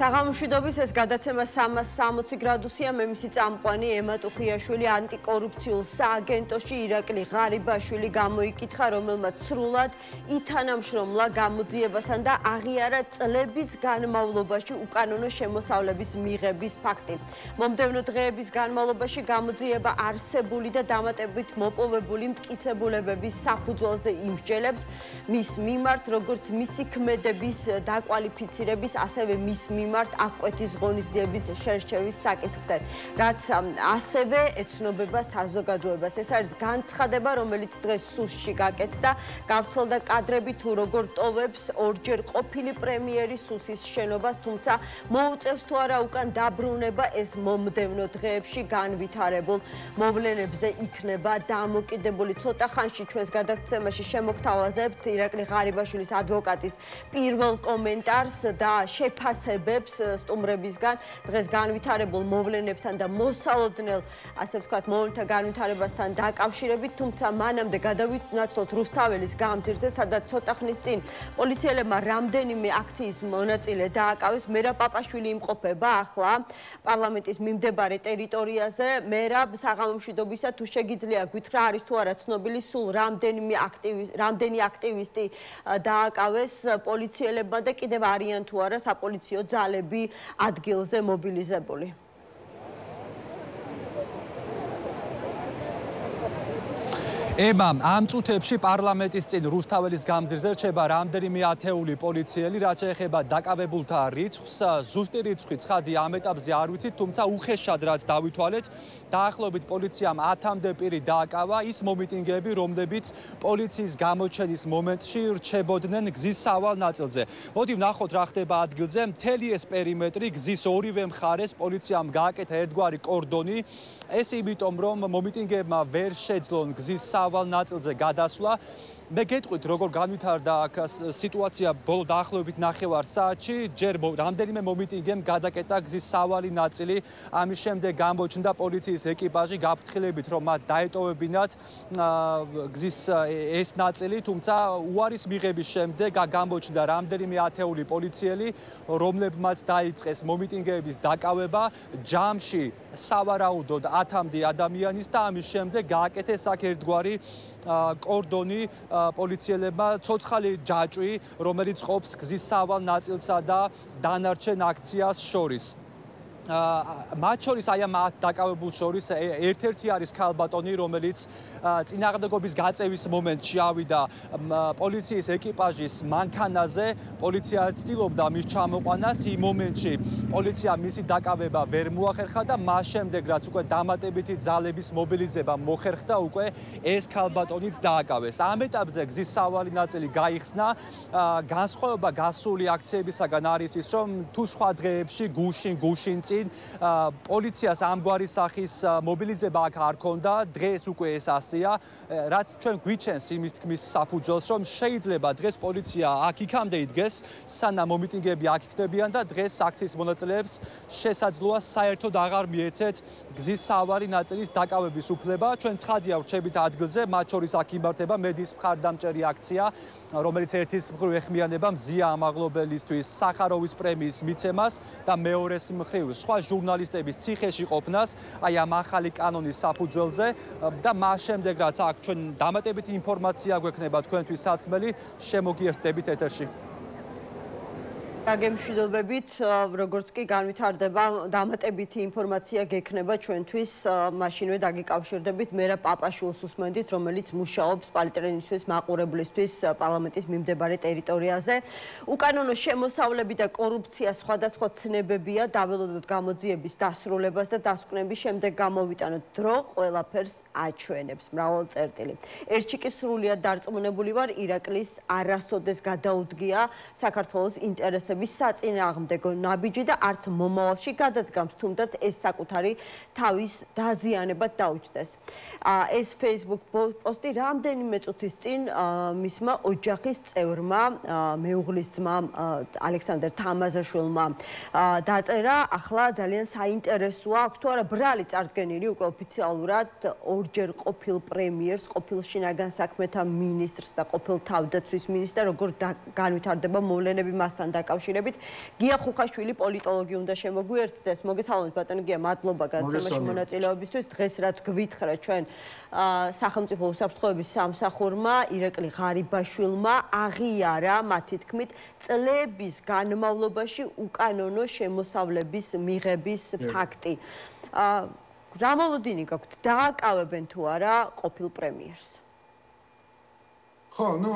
საღამოშვიდობის ეს გადაცემა 360 გრადუსია. მე მისი წამყვანი ემა ტუხიაშვილი ანტიკორუფციულ სააგენტოში ირაკლი ღარიბაშვილი გამოიკითხა, რომელმაც სრულად ითანამშრომლა გამოძიებასთან და აღიარა წლების განმავლობაში უკანონო შემოსავლების მიღების ფაქტი. მომდევნო დღეების განმავლობაში გამოძიება არსებული და დამატებით მოპოვებული მტკიცებულებების საფუძველზე იმსჯელებს მის მიმართ, როგორც მისი ქმედების დაკვალიფიცირების, ასევე მის მიმართ აღკვეთის ღონისძიების შერჩევის საკითხზე, რაც ასევე ეცნობება საზოგადოებას. ეს არის განცხადება, რომელიც დღეს სუსში გაკეთდა. გავრცელდა კადრები თუ როგორ ტოვებს ორჯერ ყოფილი პრემიერი სუსის შენობას, თუმცა მოუწევს თუ არა უკან დაბრუნება, ეს მომდევნო დღეებში განვითარებულ მოვლენებზე იქნება დამოკიდებული. ცოტა ხანში ჩვენს გადაცემაში შემოგთავაზებთ ირაკლი ღარიბაშვილის ადვოკატის პირველ კომენტარს და შეფასებებს სტუმრებისგან დღეს განვითარებულ მოვლენებთან და მოსალოდნელ, ასე ვთქვათ, მოვლენთა განვითარებასთან დაკავშირებით, თუმცა მანამდე გადავინაცვლოთ რუსთაველის გამზირზე, სადაც ცოტა ხნის წინ პოლიციელებმა რამდენიმე აქციის მონაწილე დააკავეს. მერაბ პაპაშვილი იმყოფება ახლა პარლამენტის მიმდებარე ტერიტორიაზე. მერაბ, საღამომშვიდობისა, თუ შეგიძლია გითხრა, არის თუ არა ცნობილი, სულ რამდენი აქტივისტი დააკავეს პოლიციელებმა და კიდევ არიან თუ არა საპოლიციო ძალები ადგილზე მობილიზებული. ემა, ამ წუთებში პარლამენტის წინ რუსთაველის გამზირზე რჩება რამდენიმე ათეული პოლიციელი, რაც შეეხება დაკავებულთა რიცხვს. ზუსტი რიცხვი ცხადი ამ ეტაპზე არ ვიცით, თუმცა უხეშად რაც დავითვალეთ, დაახლოებით პოლიციამ 10-მდე პირი დააკავა ის მომიტინგეები, რომლებიც პოლიციის გამოჩენის მომენტში რჩებოდნენ გზის სავალ ნაწილზე. მოდი ვნახოთ რა ხდება ადგილზე. მთელი ეს პერიმეტრი გზის ორივე მხარეს პოლიციამ გააკეთა ერთგვარი კორდონი. ეს იმიტომ, რომ მომიტინგეებმა ვერ შეძლონ გზის სავალ ნაწილზე გადასვლა. მე გეტყვით, როგორ განვითარდა აქ სიტუაცია ბოლო დაახლოებით 9 საათში. ჯერ რამდენიმე მომიტინგემ გადაკეტა გზის სავალი ნაწილი. ამის შემდეგ გამოჩნდა პოლიციის ეკიპაჟი გაფრთხილებით, რომ მათ დაეტოვებინათ გზის ეს ნაწილი, თუმცა უარის მიღების შემდეგ გამოჩნდა რამდენიმე ათეული პოლიციელი, რომლებმაც დაიწყეს მომიტინგეების დაკავება. ჯამში სავარაუდოდ 10-მდე ადამიანის და ამის შემდეგ გააკეთეს აქ ერთგვარი კორდონი პოლიციელებმა, ცოცხალი ჯაჭვი, რომელიც ყოფს გზის სავალ ნაწილსა და დანარჩენ აქციას შორის. მათ შორის აი ამ 10 დაკავებულ შორის ერთ-ერთი არის ქალბატონი, რომელიც წინააღმდეგობის გაწევის მომენტში ავიდა პოლიციის ეკიპაჟის მანქანაზე. პოლიცია ცდილობდა მის ჩამოყვანას. იმ მომენტში პოლიციამ მისი დაკავება ვერ მოახერხა და მას შემდეგ, რაც უკვე დამატებითი ძალების მობილიზება მოხერხდა, უკვე ეს ქალბატონიც დააკავეს. ამ ეტაპზე გზის სავალი ნაწილი გაიხსნა. განსხვავება გასული აქციებისაგან არის ის, რომ თუ სხვა დღეებში გუშინ წინ პოლიციას ამგვარი სახის მობილიზება აქ არ ქონდა, დღეს უკვე ეს ასეა, რაც ჩვენ გვიჩენს იმის თქმის საფუძველს, რომ შეიძლება დღეს პოლიცია აქ იქამდე იდგეს, სანამ მომიტინგეები აქ იქნებიან და დღეს აქციის მონაწილეებს შესაძლოა საერთოდ აღარ მიეცეთ გზის სავალი ნაწილის დაკავების უფლება. ჩვენ ცხადია ვრჩებით ადგილზე, მათ შორის აქ იმართება მედის მხარდამჭერი აქცია, რომელიც ერთის მხრივ ეხმიანება მზია ამაღლობელისთვის სახაროვის პრემიის მიცემას და მეორეს მხრივ სხვა ჟურნალისტების ციხეში ყოფნას, აი ამ ახალი კანონის საფუძველზე და მას შემდეგ, რაც აქ ჩვენ დამატებითი ინფორმაცია გვექნება თქვენთვის სათქმელი, შემოგიერთდებით ეთერში. გაგემშვიდობებით, როგორც კი განვითარდება დამატებითი ინფორმაცია გექნება ჩვენთვის, მაშინვე დაგიკავშირდებით მერაბ პაპაშვილს უსმენდით, რომელიც მუშაობს პალიტრენისთვის მაყურებლისთვის პარლამენტის მიმდებარე ტერიტორიაზე. უკანონო შემოსავლები და კორუფცია სხვადასხვა ცნებებია, დაველოდოთ გამოძიების დასრულებას და დასკვნების შემდეგ გამოვიტანოთ დრო, ყველაფერს აჩვენებს. მრავალ წერტილი. ერთში კი სრულიად დარწმუნებული ვარ, ირაკლის არასოდეს გადაუდგია საქართველოს ინტერესები საწინააღმდეგო ნაბიჯი და არც მომავალში გადადგამს, თუმდაც ეს საკუთარი თავის დაზიანებად დაუჯდეს. ეს Facebook პოსტი რამდენიმე წუთის წინ მისმა ოჯახის წევრმა, მეუღლის ძმამ ალექსანდრ თამაზაშვილმა დაწერა. ახლა ძალიან საინტერესოა, აქვს თუ არა ბრალი წარდგენილი უკვე ოფიციალურად ორჯერ ყოფილ პრემიერს, ყოფილ შინაგან საქმეთა მინისტრს და ყოფილ თავდაცვის მინისტრს, როგორ განვითარდება მოვლენები მასთან დაკავშირებით. დაკავშირებით. გია ხუხაშვილი პოლიტოლოგი უნდა შემოგვიერთდეს. მოგესალმებით ბატონო გია, მადლობა გადაცემაში მონაწილეობისთვის. დღეს რაც გვითხრა ჩვენ სახელმწიფო უსაფრთხოების სამსახურმა ირაკლი ღარიბაშვილმა აღიარა მათი თქმით წლების განმავლობაში უკანონო შემოსავლების მიღების ფაქტი. რა მოლოდინი გაქვთ, დააკავებენ თუ არა ყოფილ პრემიერს? ხო, ნუ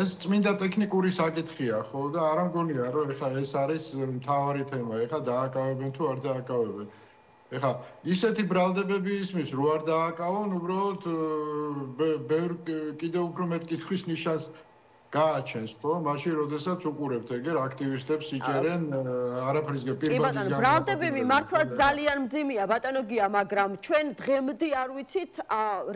ეს წმინდა ტექნიკური საკითხია, ხო და არ მგონია რომ ეხლა ეს არის მთავარი თემა, ეხლა დააკავებენ თუ არ დააკავებენ. ეხლა ისეთი ბრალდებები ისმის, რო არ დააკავონ, უბრალოდ კიდევ უფრო მეტ კითხვის ნიშანს გააჩენს, ხო? მაშინ როდესაც უყურებთ ეგერ აქტივისტებს იჭერენ არაფრისგან პირბადის გამო. ბრალდებები მართლაც ძალიან მძიმეა, ბატონო გია, მაგრამ ჩვენ დღემდე არ ვიცით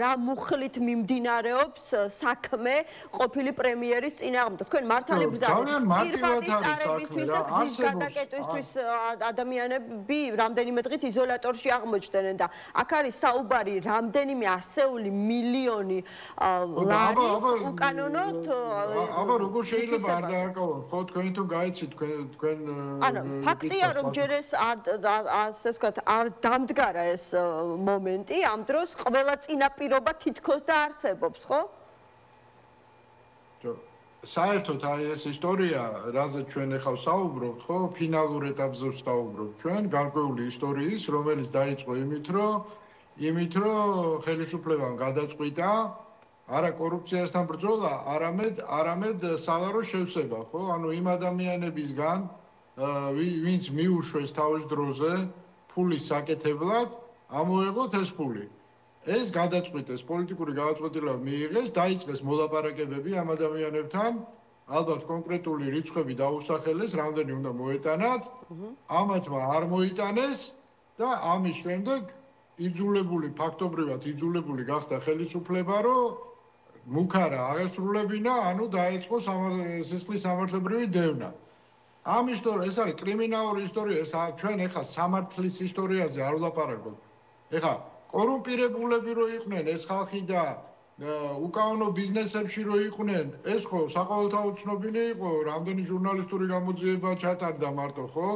რა მუხლით მიმდინარეობს საქმე ყოფილი პრემიერის წინააღმდეგ. თქვენ მართალი ბრძანებთ პირბადის ტარებისთვის და გზის გადაკეტვისთვის ადამიანები რამდენიმე დღით იზოლატორში აღმოჩნდნენ და აქ არის საუბარი რამდენიმე ასეული მილიონი ლარის უკანონოდ აბა როგორ შეიძლება არ დააკავონ? ხო, თქვენ თუ გაიცით თქვენ ანუ ფაქტია რომ ჯერ ეს ასე ვთქვათ არ დამდგარა ეს მომენტი, ამ დროს ყველა წინაპირობა თითქოს და არსებობს, ხო? საერთოდ აი ეს ისტორია, რაზეც ჩვენ ახლა ვსაუბრობთ, ხო, ფინალურ ეტაპზე ვსაუბრობთ ჩვენ გარკვეული ისტორიის, რომელიც დაიწყო იმით, რომ ხელისუფლებამ გადაწყვიტა არა კორუფციასთან ბრძოლა, არამედ სალარო შევსება, ხო? ანუ იმ ადამიანებისგან, ვინც მიუშვეს თავის დროზე ფულის საკეთებლად, ამოეღოთ ეს ფული. ეს გადაწყვიტეს, პოლიტიკური გადაწყვეტილება მიიღეს, დაიწყეს მოლაპარაკებები ამ ადამიანებთან, ალბათ კონკრეტული რიცხვები დაუსახელეს, რამდენი უნდა მოეტანათ, ამათმა არ მოიტანეს და ამის შემდეგ ფაქტობრივად იძულებული გახდა ხელისუფლება, რომ მუქარა აღესრულებინა, ანუ დაიწყო სისხლის სამართლებრივი დევნა. ეს არის კრიმინალური ისტორია, ჩვენ ეხლა სამართლის ისტორიაზე არ ვლაპარაკობთ. ეხლა კორუმპირებულები რო იყვნენ ეს ხალხი და უკანონო ბიზნესებში რო იყვნენ, ეს ხო საყოველთაოდ ცნობილი იყო, რამდენი ჟურნალისტური გამოძიება ჩატარდა მარტო, ხო?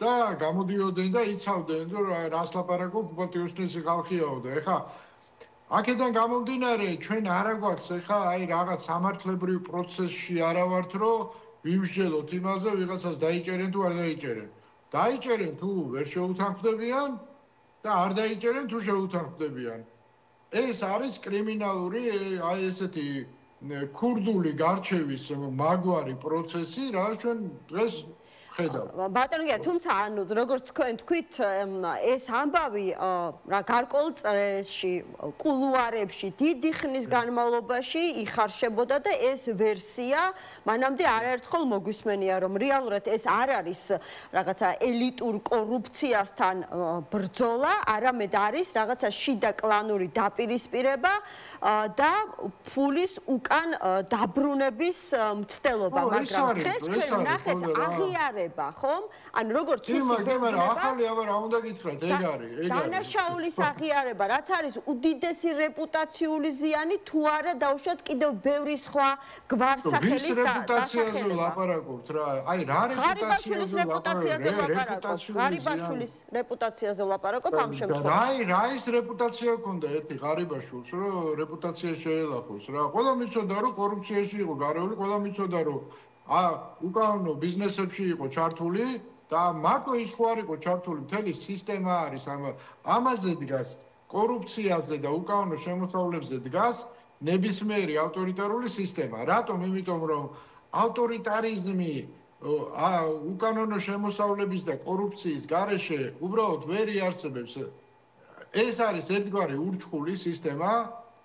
და გამოდიოდნენ და იცავდნენ, რომ რას ლაპარაკობ, პატიოსნესი ხალხიაო და ეხლა აქედან გამომდინარე, ჩვენ არა გვაქვს ეხლა აი რაღაც სამართლებრივ პროცესში არა ვართ, რომ ვიმსჯელოთ იმაზე, ვიღაცას დაიჭერენ თუ არ დაიჭერენ. დაიჭერენ თუ ვერ შეუთანხმდებიან და არ დაიჭერენ თუ შეუთანხმდებიან. ეს არის კრიმინალური აი ესეთი ქურდული გარჩევის მაგვარი პროცესი, რაც ჩვენ დღეს ბატონო გია, თუმცა ანუ როგორც თქვენ თქვით, ეს ამბავი რა გარკვეულ წრეში, კულუარებში დიდი ხნის განმავლობაში იხარშებოდა და ეს ვერსია მანამდე არაერთხელ მოგვისმენია, რომ რეალურად ეს არ არის რაღაცა ელიტურ კორუფციასთან ბრძოლა, არამედ არის რაღაცა შიდა კლანური დაპირისპირება და ფულის უკან დაბრუნების მცდელობა, მაგრამ დღეს ჩვენ ვნახეთ აღიარება ხომ? ანუ როგორც ახალი რა უნდა გითხრათ, ეგ არის. დანაშაულის აღიარება, რაც არის უდიდესი რეპუტაციული ზიანი, თუ არა დაუშვათ კიდევ ბევრი სხვა გვარსახელის რეპუტაციაზე ვლაპარაკობთ რა. აი რა რეპუტაციაზე ვლაპარაკობთ? ღარიბაშვილის რეპუტაციაზე ვლაპარაკობ ამ შემთხვევაში. რა ის რეპუტაცია ჰქონდა ერთი ღარიბაშვილს, რომ რეპუტაცია შეელახოს რა. ყველა მიცოდა რომ კორუფციაში იყო გარეული, ყველა მიცოდა რომ უკანონო ბიზნესებში იყო ჩართული და მარტო ის ხო არ იყო ჩართული, მთელი სისტემა არის ამაზე დგას, კორუფციაზე და უკანონო შემოსავლებზე დგას ნებისმიერი ავტორიტარული სისტემა. რატომ? იმიტომ რომ ავტორიტარიზმი უკანონო შემოსავლების და კორუფციის გარეშე უბრალოდ ვერ იარსებებს. ეს არის ერთგვარი ურჩხული სისტემა,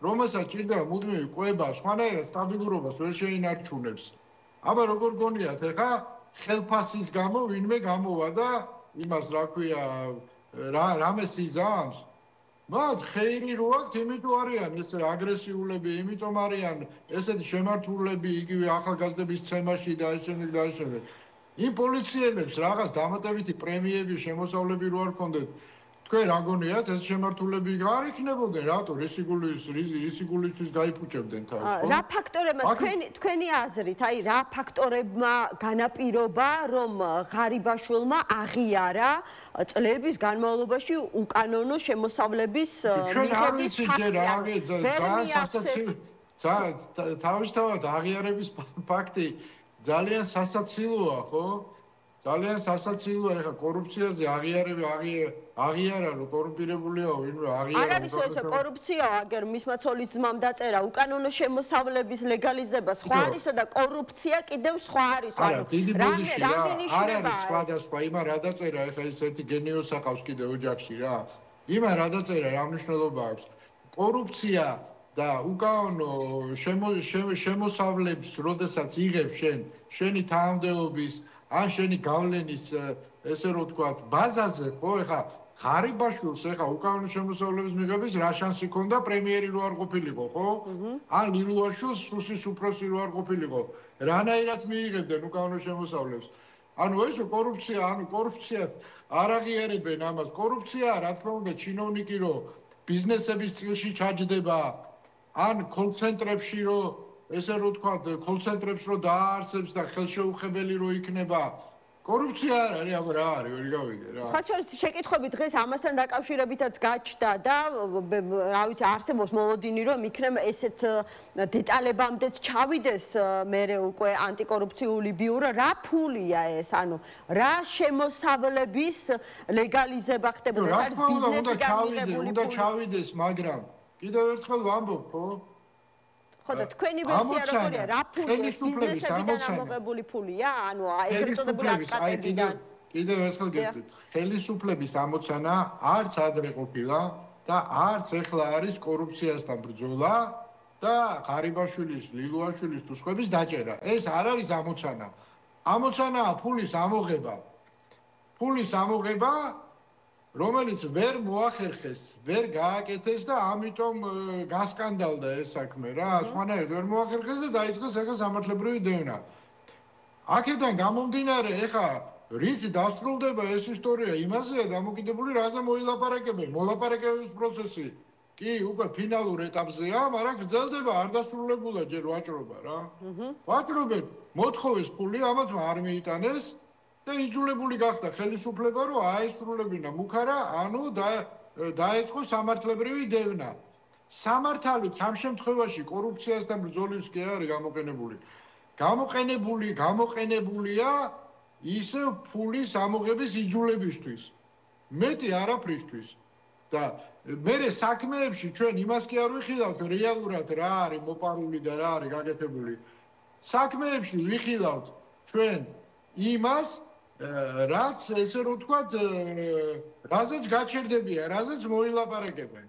რომელსაც ჭირდება მუდმივი კვება, სხვანაირად სტაბილურობას ვერ შეინარჩუნებს. აბა როგორ გონიათ ახლა ხელფასის გამო ვინმე გამოვა და იმას რა ქვია რამეს იზამს? მათ ხეირი რო აქვს, იმიტომ არიან ესე აგრესიულები, იმიტომ არიან ესეთი შემართულები იგივე ახალგაზრდების ცემაში და ესენი და ესენი. იმ პოლიციელებს რაღაც დამატებითი პრემიები, შემოსავლები რო არ ქონდეთ, თქვენ რა გონიათ ეს შემართულები არ იქნებოდნენ რატო რისიგულისთვის გაიფუჭებდნენ თავს ხო? რა ფაქტორებმა თქვენი აზრით, აი რა ფაქტორებმა განაპირობა რომ ღარიბაშვილმა აღიარა წლების განმავლობაში უკანონო შემოსავლების მიღების ფაქტი? თავისთავად აღიარების ფაქტი ძალიან სასაცილოა, ხო? ძალიან სასაცილოა, ეხა კორუფციაზე აღიარა რომ კორუმპირებულია ვინმე აღიარა. არ არის ეს კორუფცია, აგერ მისმა ცოლის ძმამ დაწერა უკანონო შემოსავლების ლეგალიზება სხვა არისა და კორუფცია კიდევ სხვა არის. არა, დიდი ბოდიში რა, არ არის სხვადასხვა, იმან რა დაწერა, ეხა ეს ერთი გენიოსი აყავს კიდევ ოჯახში რა. იმან რა დაწერა, რა მნიშვნელობა აქვს. კორუფცია და უკანონო შემოსავლებს, როდესაც იღებს შენი თანამდებობის ან შენი გავლენის ესე რომ ვთქვათ, ბაზაზე, ხო, ეხა ღარიბაშვილს ეხა უკანონო შემოსავლების მიღების რა შანსი ქონდა პრემიერი რო არ ყოფილიყო, ხო? ან ლილუაშვილს სუსის უფროსი რო არ ყოფილიყო, რანაირად მიიღებდნენ უკანონო შემოსავლებს? ანუ ეს კორუფცია არ აღიარებენ ამას. კორუფცია, რა თქმა უნდა, ჩინოვნიკი რო ბიზნესების წილში ჩაჯდება, ან კოლცენტრებში რო ესე რომ ვთქვათ, კოლცენტრებს რო დააარსებს და ხელშეუხებელი რო იქნება, კორუფცია არ არის, აბა რა არის, ვერ გავიგე რა. სხვა შორის შეკითხვები დღეს ამასთან დაკავშირებითაც გაჩნდა და რა ვიცი, არსებობს მოლოდინი, რომ იქნებ ესეთ დეტალებამდეც ჩავიდეს მერე უკვე ანტიკორუფციული ბიურო, რა ფულია ეს, ანუ რა შემოსავლების ლეგალიზება ხდებოდა, რა თქმა უნდა ჩავიდეს, მაგრამ კიდევ ერთხელ ვამბობ, ხო? ხო და თქვენი ვერსია როგორია? რა ფულია? ბიზნესებიდან ამოღებული ფულია? ანუ ეგრეთ წოდებული აკატებიდან. კიდევ ერთხელ გეტყვით. ხელისუფლების ამოცანა არც ადრე ყოფილა და არც ეხლა არის კორუფციასთან ბრძოლა და ღარიბაშვილის, ლილუაშვილის თუ სხვების დაჭერა. ეს არ არის ამოცანა. ამოცანაა ფულის ამოღება. ფულის ამოღება რომელიც ვერ მოახერხეს, ვერ გააკეთეს და ამიტომ გასკანდალდა ეს საქმე რა. სხვანაირად ვერ მოახერხეს და დაიწყეს ახლა სამართლებრივი დევნა. აქედან გამომდინარე, ეხა რით დასრულდება ეს ისტორია, იმაზეა დამოკიდებული, რაზე მოილაპარაკებენ. მოლაპარაკებების პროცესი კი უკვე ფინალურ ეტაპზეა, მაგრამ გრძელდება, არ დასრულებულა ჯერ ვაჭრობა რა. ვაჭრობენ, მოთხოვეს ფული, ამათ არ მიიტანეს. და იძულებული გახდა ხელისუფლება რომ აესრულებინა მუქარა, ანუ დაეწყო სამართლებრივი დევნა. სამართალიც ამ შემთხვევაში კორუფციასთან ბრძოლის კი არის გამოყენებულია ისევ ფულის ამოღების იძულებისთვის. მეტი არაფრისთვის. და მერე საქმეებში ჩვენ იმას კი არ ვიხილავთ რეალურად რა არის მოპარული და რა არის გაკეთებული. საქმეებში ვიხილავთ ჩვენ იმას რაც ესე რომ ვთქვათ, რაზეც გაჩერდებიან, რაზეც მოილაპარაკებენ.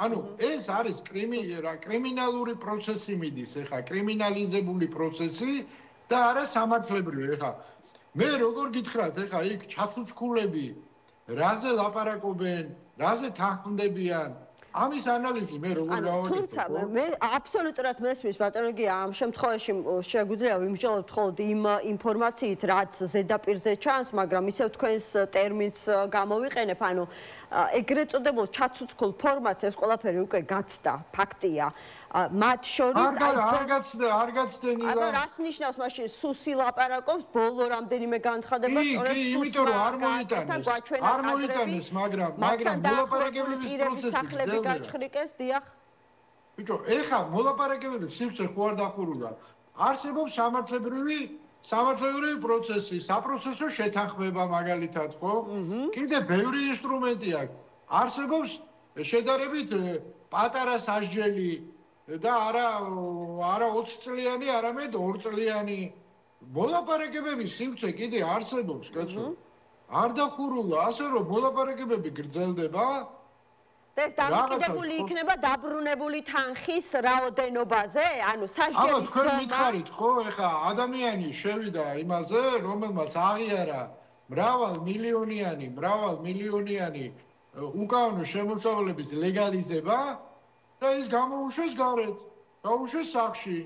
ანუ ეს არის კრიმინალური პროცესი მიდის, ეხა კრიმინალიზებული პროცესი და არა სამართლებრივი. ეხა მე როგორ გითხრათ, ეხა იქ ჩაცუცქულები რაზე ლაპარაკობენ, რაზე თანხმდებიან, ამის ანალიზი მე როგორ გავაკეთებ? თუმცა მე აბსოლუტურად მესმის ბატონო, ამ შემთხვევაში შეგვიძლია ვიმსჯელოთ მხოლოდ იმ ინფორმაციით, რაც ზედაპირზე ჩანს, მაგრამ ისევ თქვენს ტერმინს გამოვიყენებ, ანუ ეგრეთ წოდებულ ჩაცუცქულ ფორმატს ეს ყველაფერი უკვე გაცდა, ფაქტია. მათ შორის არ გაცდენილა. ანუ რას ნიშნავს მაშინ სუსი ლაპარაკობს ბოლო რამდენიმე განცხადება სწორედ იმიტომ არ მოიტანეს, მაგრამ მოლაპარაკებების პროცესი სახლები გაჩხრიკეს, დიახ. ბიჭო, ეხა მოლაპარაკებების სივრცე ხო არ დახურულა. არსებობს სამართლებრივი პროცესი, საპროცესო შეთანხმება მაგალითად, ხო? კიდე ბევრი ინსტრუმენტი აქვს. არსებობს შედარებით პატარა სასჯელი და არა 20 წლიანი, არამედ 2 წლიანი მოლაპარაკებების სივრცე კიდე არსებობს, კაცო. არ დახურულა, ასე რომ მოლაპარაკებები გრძელდება. ეს დამოკიდებული იქნება დაბრუნებული თანხის რაოდენობაზე, ანუ სასჯელის ზომა. აბა თქვენ მითხარით, ხო, ეხა ადამიანი შევიდა იმაზე, რომელმაც აღიარა მრავალმილიონიანი უკანონო შემოსავლების ლეგალიზება და ის გამოუშვეს გარეთ, გაუშვეს სახლში.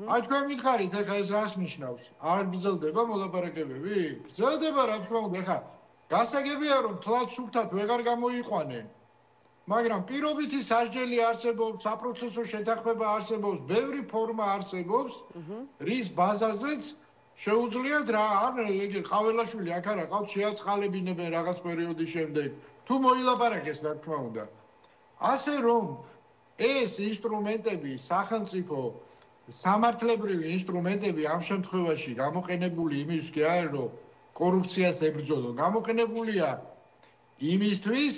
აი თქვენ მითხარით, ეხა ეს რას ნიშნავს? არ გრძელდება მოლაპარაკებები? გრძელდება, რა თქმა უნდა, ეხა გასაგებია რომ თლად სუფთად ვეღარ გამოიყვანენ, მაგრამ პირობითი სასჯელი არსებობს, საპროცესო შეთანხმება არსებობს, ბევრი ფორმა არსებობს, რის ბაზაზეც შეუძლიათ რა, ან ეგ ყაველაშვილი აქ არა ყავს შეაწყალებინებენ რაღაც პერიოდის შემდეგ, თუ მოილაპარაკეს რა თქმა უნდა. ასე რომ ეს ინსტრუმენტები სახელმწიფო სამართლებრივი ინსტრუმენტები ამ შემთხვევაში გამოყენებული იმის კი არა რომ კორუფციას ებრძოლო, გამოყენებულია იმისთვის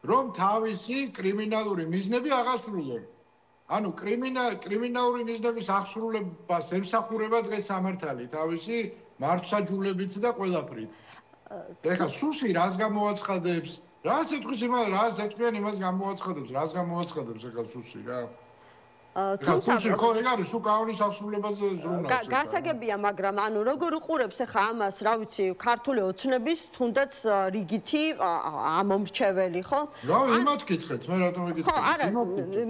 რომ თავისი კრიმინალური მიზნები აღასრულონ. ანუ კრიმინალური მიზნების აღსრულებას ემსახურება დღეს სამართალი თავისი მართლმსაჯულებით და ყველაფრით. ეხლა სუსი რას გამოაცხადებს? რას ეთქვის იმას გამოაცხადებს, რას გამოაცხადებს ეხლა სუსი რა? სუსი ხო ეგ არის სულ კანონის აღსრულებაზე ზრუნავს. გასაგებია, მაგრამ ანუ როგორ უყურებს ახლა ამას, რა ვიცი, ქართული ოცნების თუნდაც რიგითი ამომრჩეველი, ხო? რა, იმათ გითხეთ, მე რატომ ვიგითხეთ? ხო, არა,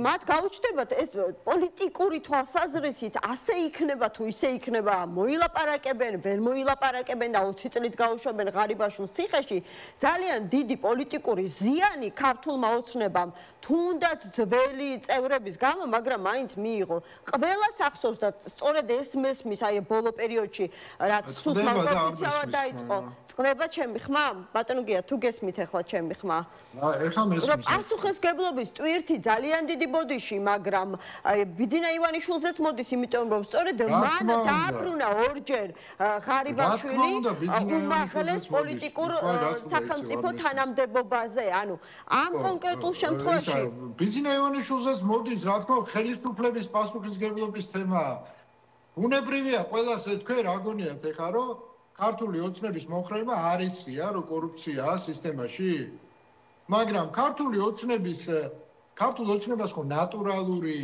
მათ გაუჩნდებათ ეს პოლიტიკური თვალსაზრისით ასე იქნება თუ ისე იქნება, მოილაპარაკებენ, ვერ მოილაპარაკებენ და 20 წლით გაუშვებენ ღარიბაშვილს ციხეში, ძალიან დიდი პოლიტიკური ზიანი ქართულმა ოცნებამ თუნდაც ძველი წევრების გამო, მაგრამ მაინც მიიღო. ყველას ახსოვს და სწორედ ეს მესმის აი ბოლო პერიოდში რაც სუსმა ოფიციალურად დაიწყო. წყდება ჩემი ხმა? ბატონო გია, თუ გესმით ახლა ჩემი ხმა? ეხლა მესმის. პასუხისგებლობის ტვირთი ძალიან დიდი ბოდიში, მაგრამ ბიძინა ივანიშვილზეც მოდის, იმიტომ რომ სწორედ მან დააბრუნა ორჯერ ღარიბაშვილი უმაღლეს პოლიტიკურ სახელმწიფო თანამდებობაზე. ანუ ამ კონკრეტულ შემთხვევაში ბიძინა ივანიშვილზეც მოდის, რა თქმა უნდა, ხელისუფლების პასუხისმგებლობის თემაა. უნებრივია ყველას ეთქვე, რა გონიათ ეხლა რომ ქართული ოცნების მომხრეობა არ იცია რომ კორუფციაა სისტემაში? მაგრამ ქართულ ოცნებას ხო ნატურალური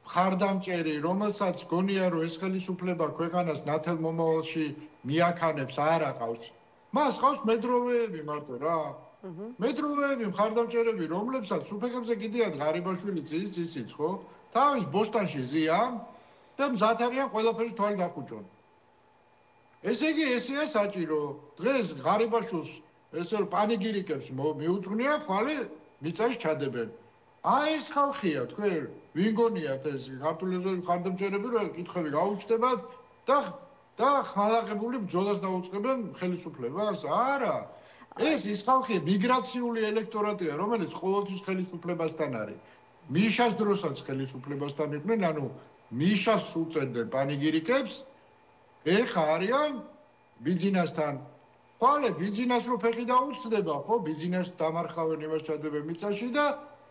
მხარდამჭერი, რომელსაც გონია რომ ეს ხელისუფლება ქვეყანას ნათელ მომავალში მიაქანებს, არ აყავს. მას ყავს მედროვეები მარტო რა. მედროვეები, მხარდამჭერები, რომლებსაც უფეგებზე კიდიათ ღარიბაშვილიც ისიც ხო? თავის ბოსტანში ზიან და მზად არიან ყველაფერს თვალი დახუჭონ. ესე იგი, ესეა საჭირო. დღეს ღარიბაშვილს ესე პანიგირიკებს მიუძღვნია, ხვალე მიწაში ჩადებენ. აი ეს ხალხია, თქვენ ვინ გონიათ ეს ქართული მხარდამჭერები, რომ კითხვები გაუჩნდებათ და ხმალაღებული ბრძოლას დაუწყებენ ხელისუფლებას? არა. ეს ხალხი მიგრაციული ელექტორატია, რომელიც ყოველთვის ხელისუფლებასთან არის. მიშას დროსაც ხელისუფლებასთან იყვნენ, ანუ მიშას უწევდნენ პანიგირიკებს, ეხა არიან ბიძინასთან. ხვალე ბიძინას რო ფეხი დაუწდება, ხო, ბიძინას დამარხავენ, იმას ჩადებენ მიწაში და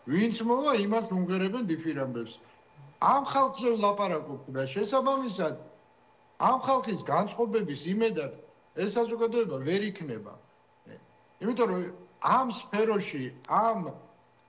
ვინც მოვა, იმას უნგერებენ დიფირამბებს. ამ ხალხზე ვლაპარაკობ და შესაბამისად ამ ხალხის განწყობების იმედად ეს საზოგადოება ვერ იქნება. იმიტომ რომ ამ სფეროში,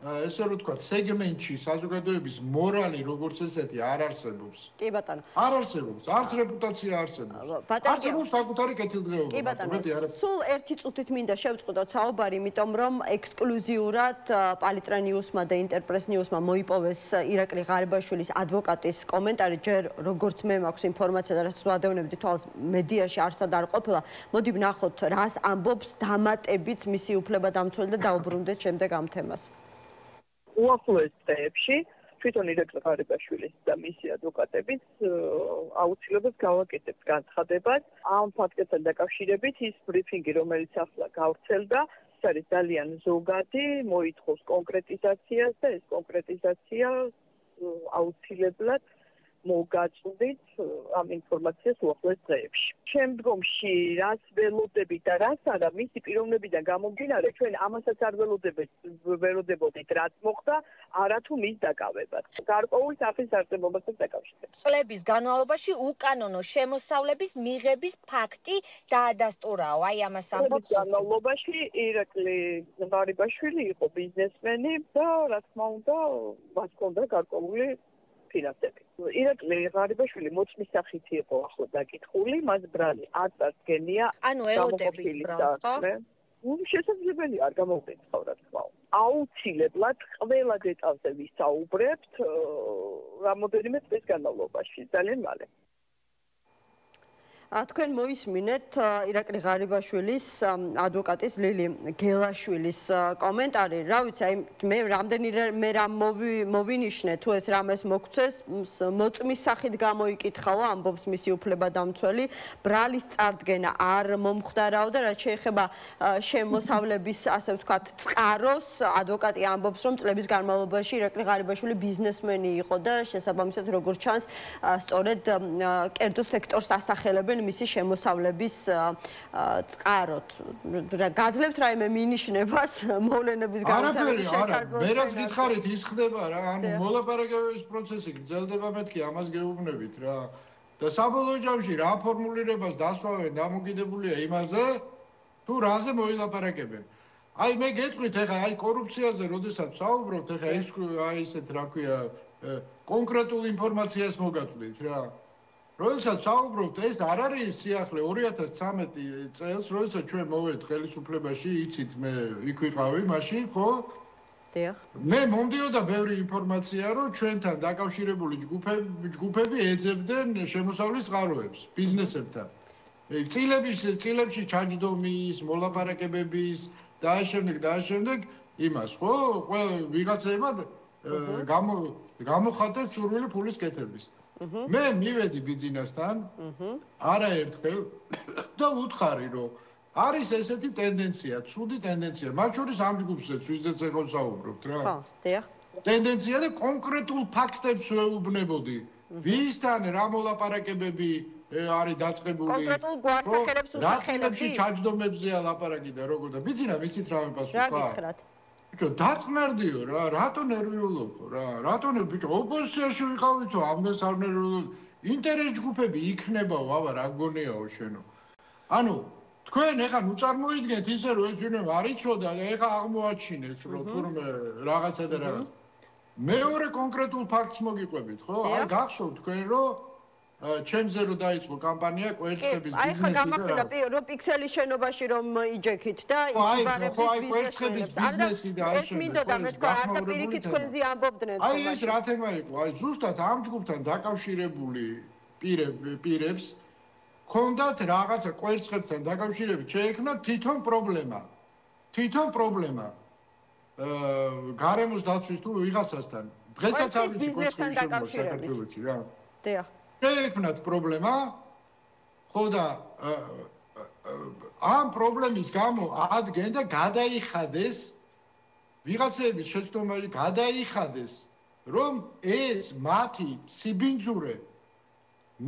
ესე რომ თქვა, სეგმენტში საზოგადოების მორალი როგორც ესეთი არ არსებობს. კი ბატონო. არ არსებობს, არც რეპუტაცია არსებობს. არსებობს საკუთარი კეთილდღეობა. კი ბატონო. სულ ერთი წუთით მინდა შევწყვეტოთ საუბარი, იმიტომ რომ ექსკლუზიურად პალიტრანიუსმა და ინტერპრესნიუსმა მოიპოვეს ირაკლი ღარიბაშვილის ადვოკატის კომენტარი, ჯერ როგორც მე მაქვს ინფორმაცია და რაც ვადევნებდი თვალს მედიაში არსად არ ყოფილა. მოდი ვნახოთ, რას ამბობს დამატებით მისი უფლებადამცველი და დაუბრუნდეთ შემდეგ ამ თემას. უახლოეს წლებში თვითონ ირაკლი ღარიბაშვილის და მისი ადვოკატების აუცილებლად გავაკეთებთ განცხადებას ამ ფაქტებთან დაკავშირებით. ის ბრიფინგი, რომელიც ახლა გავრცელდა, ეს არის ძალიან ზოგადი, მოითხოვს კონკრეტიზაციას და ეს კონკრეტიზაცია აუცილებლად მოგაწვდით ამ ინფორმაციას უახლოეს დღეებში. შემდგომში რას ველოდებით და რას არა, მისი პიროვნებიდან გამომდინარე, ჩვენ ამასაც არ ველოდებოდით, რაც მოხდა, არათუ მის დაკავებას. გარკვეული სახის არსებობასაც დაკავშირებით. წლების განმავლობაში უკანონო შემოსავლების მიღების ფაქტი დაადასტურაო. აი ამას ამბობს. განმავლობაში ირაკლი ღარიბაშვილი იყო ბიზნესმენი და რა თქმა უნდა, მას ჰქონდა გარკვეული ფინანსები. ირაკლი ღარიბაშვილი მოწმის სახით იყო ახლა დაკითხული, მას ბრალი არ წარდგენია. ანუ ელოდებით ბრალს, ხო? შესაძლებელი არ გამოვდენხავ, რა თქმა უნდა. აუცილებლად ყველა დეტალზე ვისაუბრებთ რამოდენიმე წლის განმავლობაში, ძალიან მალე. თქვენ მოისმინეთ ირაკლი ღარიბაშვილის ადვოკატის ლილი გელაშვილის კომენტარი. რა ვიცი, აი მე რამდენიმე რამ მოვინიშნე თუ ეს რამეს მოგცეს, მოწმის სახით გამოიკითხაო, ამბობს მისი უფლებადამცველი, ბრალის წარდგენა არ მომხდარაო და რაც შეეხება შემოსავლების, ასე ვთქვათ, წყაროს, ადვოკატი ამბობს, რომ წლების განმავლობაში ირაკლი ღარიბაშვილი ბიზნესმენი იყო და შესაბამისად როგორც ჩანს, სწორედ კერძო სექტორს ასახელებენ მისი შემოსავლების წყაროთ. გაძლევთ რაიმე მინიშნებას მოვლენების განვითარების შესაძლებლობას? მე რაც გითხარით ის ხდება რა, ანუ მოლაპარაკებების პროცესი გრძელდება, მეთქი ამას გეუბნებით რა. და საბოლოო ჯამში რა ფორმულირებას დასვავენ დამოკიდებულია იმაზე, თუ რაზე მოილაპარაკებენ. აი მე გეტყვით ეხა აი კორუფციაზე როდესაც საუბრობთ, ეხა ის აი ესეთ რა ქვია კონკრეტულ ინფორმაციას მოგაწვდით რა. როდესაც საუბრობთ, ეს არ არის სიახლე 2013 წელს, როდესაც ჩვენ მოვედით ხელისუფლებაში, იცით მე იქ ვიყავი მაშინ, ხო? დიახ. მე მომდიოდა ბევრი ინფორმაცია, რომ ჩვენთან დაკავშირებული ჯგუფები ეძებდნენ შემოსავლის წყაროებს ბიზნესებთან. წილებში ჩაჯდომის, მოლაპარაკებების და შემდეგ იმას, ხო? ყველა ვიღაცებმა გამოხატეს სურვილი ფულის კეთების. მე მივედი ბიზნესთან, არაერთხელ და ვუთხარი, რომ არის ესეთი ტენდენცია, ცუდი ტენდენცია, მათ შორის ამ ჯგუფზეც, ვიზეც ეხლა ვსაუბრობთ რა. ხო, დიახ. ტენდენცია და კონკრეტულ ფაქტებს ვეუბნებოდი. ვისთან რა მოლაპარაკებები არის დაწყებული? კონკრეტულ გვარსახელებს უსახელებში ჩაჯდომებზეა ლაპარაკი და როგორ და ბიძინა ვიცით რა მეპასუხა? რა გითხრათ? ბიჭო, დაწყნარდიო რა, რატო ნერვიულობო რა? რატო ბიჭო, ოპოზიციაში ვიყავითო, ამდენს არ ნერვიულობ. ინტერეს ჯგუფები იქნებაო, აბა რა გონიაო შენო. ანუ თქვენ ეხლა ნუ წარმოიდგინეთ ისე რომ ეს ვინმე არ იცოდა და ეხლა აღმოაჩინეს რომ თურმე რაღაცა და რაღაც. მეორე კონკრეტულ ფაქტს მოგიყვებით, ხო? აი გახსოვთ თქვენ რომ ჩემზე რო დაიწყო კამპანია კვერცხების ბიზნესი. აი ხა გამახსენდა რომ პიქსელის შენობაში რომ იჯექით და იბარების კვერცხების ბიზნესი და აი ეს მინდოდა და მე თქვა არ და პირიქით თქვენზე ამბობდნენ. აი ეს რა თემა იყო? აი ზუსტად ამ ჯგუფთან დაკავშირებული პირებს ქონდათ რაღაცა კვერცხებთან დაკავშირებით შეექმნათ თვითონ პრობლემა. გარემოს დაცვის თუ ვიღაცასთან. დღესაც არ ვიცი კვერცხების საქართველოში რა. დიახ. შეექმნათ პრობლემა. ხო და ამ პრობლემის გამო ადგენენ და გადაიხადეს ვიღაცების შეცდომა გადაიხადეს რომ ეს მათი სიბინძურე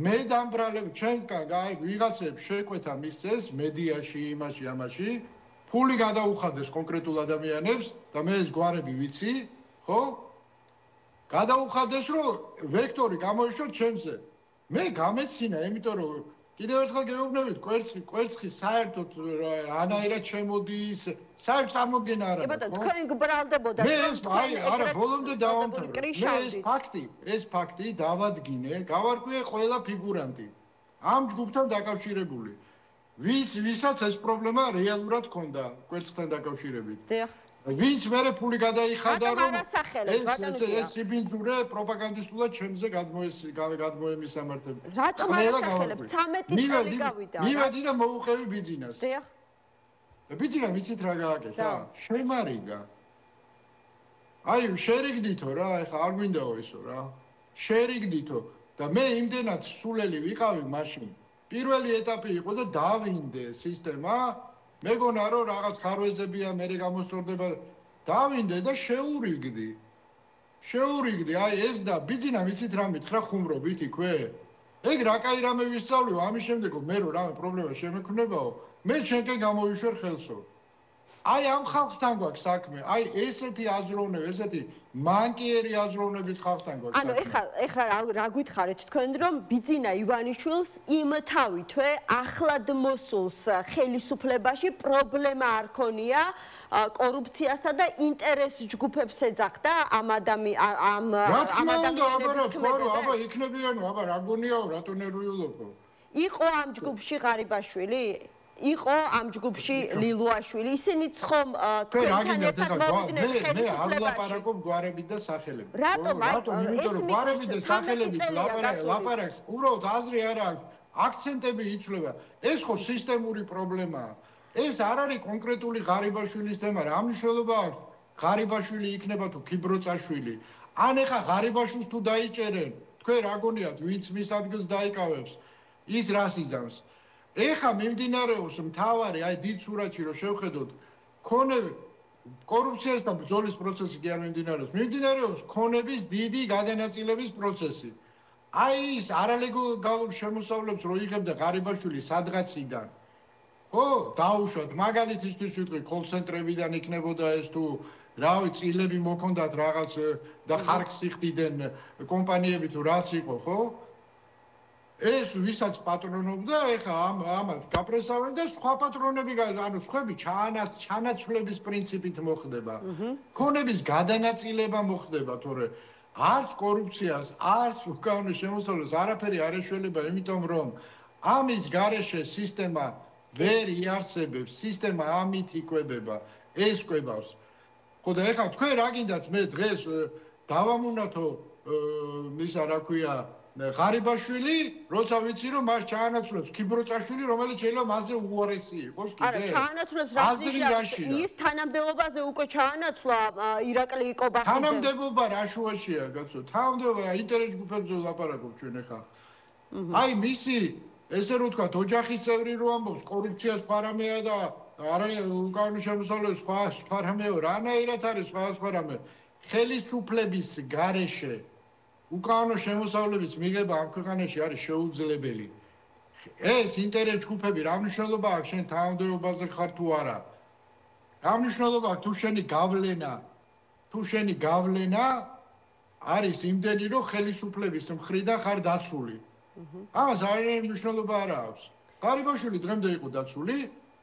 მე დამბრალებ ჩვენკან აი ვიღაცებს შეკვეთა მისცეს მედიაში იმაში ამაში ფული გადაუხადეს კონკრეტულ ადამიანებს და მე ეს გვარები ვიცი ხო გადაუხადეს რომ ვექტორი გამოიშვათ ჩემზე მე გამეცინა იმიტომ რომ კიდევ ერთხელ გეუბნებით კვერცხი საერთოდ რანაირად შემოდის საერთოდ წარმოდგენა არ აქვს ხო თქვენ გბრალდებოდა აი არა ბოლომდე დავამთავრე ეს ფაქტი დავადგინე გავარკვიე ყველა ფიგურანტი ამ ჯგუფთან დაკავშირებული ვისაც ეს პრობლემა რეალურად ჰქონდა კვერცხთან დაკავშირებით ვინც მერე ფული გადაიხადა რომ ეს სიბინძურე პროპაგანდისტულად ჩემზე გადმოემისამართებდა. რატომ არ ასახელებ? 13 წელი გავიდა. მივედი და მოუყევი ბიზნეს. დიახ. და ბიზნესა ვიცით რა გააკეთა? შემარიგა. აი შერიგდითო რა, ეხა არ გვინდაო ისო რა. შერიგდითო და მე იმდენად სულელი ვიყავი მაშინ. პირველი ეტაპი იყო და დავინდე სისტემა მეგონა რომ რაღაც ხარვეზებია მე გამოსწორდება დავინდე და შეურიგდი აი ეს და ბიზნესა ვიცით რა მითხრა ხუმრობით იქვე ეგ რა კაი რამე ვისწავლიო ამის შემდეგ მე რომ რამე პრობლემა შემექმნებაო მე შენკენ გამოიშვერ ხელსო აი ამ ხალხთან გვაქვს საქმე აი ესეთი აზროვნები ესეთი მანკიერი აზროვნების ხალხთან გვაქვს ანუ ეხლა რა გითხარით თქვენ რომ ბიძინა ივანიშვილს იმ თავითვე ახლად მოსულს ხელისუფლებაში პრობლემა არ ქონია კორუფციასთან და ინტერეს ჯგუფებს ეძახდა ამ ადამიანების აბა იქნებიანო აბა რა გონიაო რატო ნერვიულობო იყო ამ ჯგუფში ღარიბაშვილი იყო ამ ჯგუფში ლილუაშვილი ისინიც ხომ თქვენთან ერთად მოვიდნენ ხელისუფლებაში მე არ ვლაპარაკობ გვარებით და სახელებით რატომ იმიტომ რომ გვარებით და სახელებით ლაპარაკს უბრალოდ აზრი არ აქვს აქცენტები იცვლება. ეს ხო სისტემური პრობლემაა. ეს არ არის კონკრეტული ღარიბაშვილის თემა, რა მნიშვნელობა აქვს? ღარიბაშვილი იქნება თუ ქიბროწაშვილი. ან ეხა ღარიბაშვილს თუ დაიჭერენ, თქვენ რა გონიათ, ვინც მის ადგილს დაიკავებს, ის რას იზამს? ეხა მიმდინარეობს მთავარი, აი დიდ სურათში რომ შევხედოთ, კორუფციას და ბრძოლის პროცესი კი არ მიმდინარეობს. მიმდინარეობს ქონების დიდი გადანაწილების პროცესი. აი ის არალეგალურ შემოსავლებს რო იღებდა ღარიბაშვილი სადღაციდან. ხო, დაუშვათ, მაგალითისთვის ვიტყვი, კოლ-ცენტრებიდან იქნებოდა ეს თუ რავი, წილები მოქონდათ რაღაც და ხარკს იხდიდნენ კომპანიები თუ რაც იყო, ხო? ეს ვისაც პატრონობდა, ეხა ამათ გაპრესავენ და სხვა პატრონები, ანუ სხვები ჩანაცვლების პრინციპით მოხდება. ქონების გადანაწილება მოხდება, თორე არც კორუფციას, არც უკანონო შემოსავლას არაფერი არ ეშველება, იმიტომ რომ ამის გარეშე სისტემა ვერ იარსებებს, სისტემა ამით იკვებება, ეს კვებავს. ხო და ეხლა თქვენ რა გინდათ მე დღეს დავამუნათო ისა რა ქვია ღარიბაშვილი, როცა ვიცი რომ მას ჩაანაცვლებს ქიბროწაშვილი, რომელიც შეიძლება მასზე უარესი იყოს კიდე. არა, ჩაანაცვლებს რაშია? ის თანამდებობაზე უკვე ჩაანაცვლა ირაკლი კობახიძე. თანამდებობა რა შუაშია, კაცო? თანამდებობა ინტერეს ჯგუფებზე ლაპარაკობ ჩვენ ეხლა. აი მისი ესე რომ ვთქვათ, ოჯახის წევრი რო ამბობს, კორუფცია სხვა რამეა და არა უკანონო შემოსავლების სხვა რამეა, რანაირად არის სხვა რამე. ხელისუფლების გარეშე უკანონო შემოსავლების მიღება ამ ქვეყანაში არის შეუძლებელი. ეს ინტერეს ჯგუფები რა მნიშვნელობა აქვს შენ თანამდებობაზე ხარ თუ არა? რა მნიშვნელობა აქვს თუ შენი გავლენა არის იმდენი რომ ხელისუფლების მხრიდან ხარ დაცული. ამას არანაირი მნიშვნელობა არ აქვს. ღარიბაშვილი დღემდე იყო დაცული,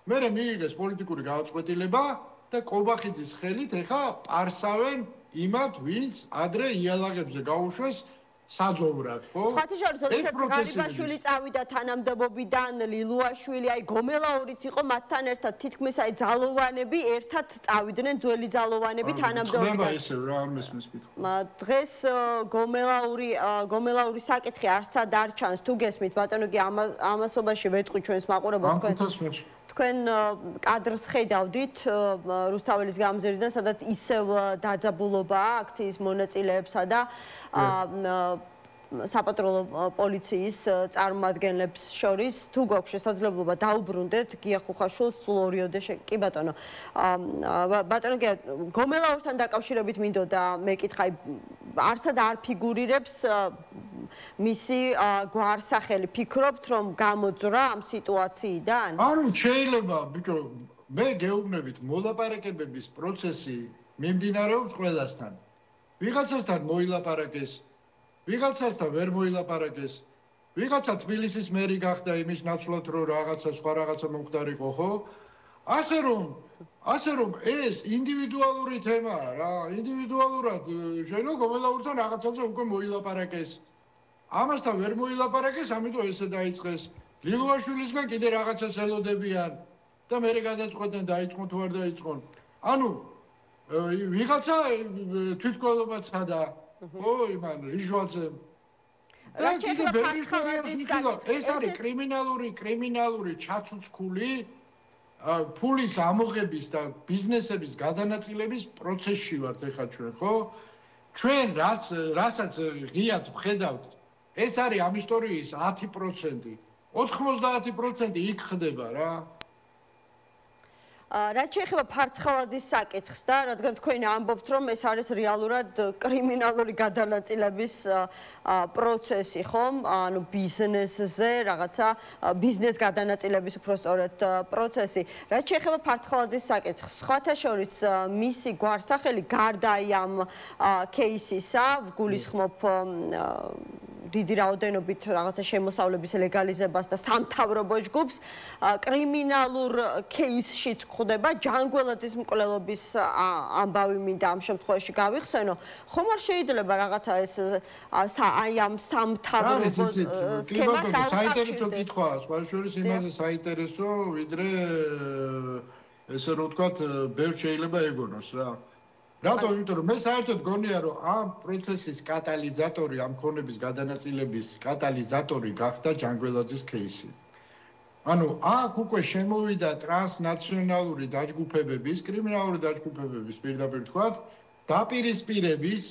მერე მიიღეს პოლიტიკური გადაწყვეტილება და კობახიძის ხელით ეხა პარსავენ იმათ, ვინც ადრე იალაღებზე გაუშვეს საძოვრად, ხო? სხვათა შორის, როდესაც ღარიბაშვილი წავიდა თანამდებობიდან, ლილუაშვილი, აი გომელაურიც იყო მათთან ერთად, თითქმის აი ძალოვანები ერთად წავიდნენ, ძველი ძალოვანები თანამდებობიდან. ხდება ესე რა არ მესმის კითხვა. დღეს გომელაური საკითხი არცად არ ჩანს, თუ გესმით, ბატონო კი ამასობაში ვეწყი ჩვენს მაყურებელს თქვენ კადრს ხედავდით რუსთაველის გამზირიდან, სადაც ისევ დაძაბულობაა აქციის მონაწილეებსა და საპატრულო პოლიციის წარმომადგენლებს შორის. თუ გვაქვს შესაძლებლობა დაუბრუნდეთ გია ხუხაშვილს სულ 2-ოდე კი ბატონო. ბატონო გია გომელაურთან დაკავშირებით მინდოდა მეკითხა, არსად არ ფიგურირებს მისი გვარსახელი. ფიქრობთ რომ გამოძრა ამ სიტუაციიდან? ანუ შეიძლება ბიჭო, მე გეუბნებით მოლაპარაკებების პროცესი მიმდინარეობს ყველასთან. ვიღაცასთან მოილაპარაკეს, ვიღაცასთან ვერ მოილაპარაკეს. ვიღაცა თბილისის მერი გახდა იმის ნაცვლად რომ რაღაცა სხვა რაღაცა მომხდარიყო, ხო? ასე რომ ეს ინდივიდუალური თემაა რა, ინდივიდუალურად შეიძლება გომელაურთან რაღაცაზე უკვე მოილაპარაკეს. ამასთან ვერ მოილაპარაკეს, ამიტომ ესე დაიწყეს. ლილუაშვილისგან კიდე რაღაცას ელოდებიან და მერე გადაწყვეტენ დაიწყონ თუ არ დაიწყონ. ანუ ვიღაცა თვითკვლელობაც ხადა, ხო, იმან რიჟვაძემ. და კიდე ბევრი ისტორიას ვიხილავ. ეს არის კრიმინალური ჩაცუცქული ფულის ამოღების და ბიზნესების გადანაწილების პროცესში ვართ ეხლა ჩვენ, ხო? ჩვენ რასაც ღიად ვხედავთ, ეს არის ამ ისტორიის 10%. 90% იქ ხდება რა. რაც შეეხება ფარცხალაძის საკითხს და რადგან თქვენ ამბობთ რომ ეს არის რეალურად კრიმინალური გადანაწილების პროცესი, ხომ? ანუ ბიზნესზე რაღაცა ბიზნეს გადანაწილების უფრო სწორედ პროცესი. რაც შეეხება ფარცხალაძის საკითხს, სხვათა შორის მისი გვარსახელი გარდა ამ кейსისა, ვგულისხმობ დიდი რაოდენობით რაღაცა შემოსავლების ლეგალიზებას და სამთავრობო ჯგუფს კრიმინალურ кейსშიც გვხვდება ჯანგველაძის მკვლელობის ამბავი მინდა ამ შემთხვევაში გავიხსენო. ხომ არ შეიძლება რაღაცა ეს აი ამ სამთავრობო თემას საინტერესო კითხვაა, სხვა შორის იმაზე საინტერესო, ვიდრე ესე რომ ვთქვათ, ბევრ შეიძლება ეგონოს რა. რატო? იმიტომ რომ მე საერთოდ გონია რომ ამ პროცესის კატალიზატორი, ამ ქონების გადანაწილების კატალიზატორი გახდა ჯანგველაძის кейსი. ანუ აქ უკვე შემოვიდა ტრანსნაციონალური დაჯგუფებების, კრიმინალური დაჯგუფებების პირდაპირ თქვათ, დაპირისპირების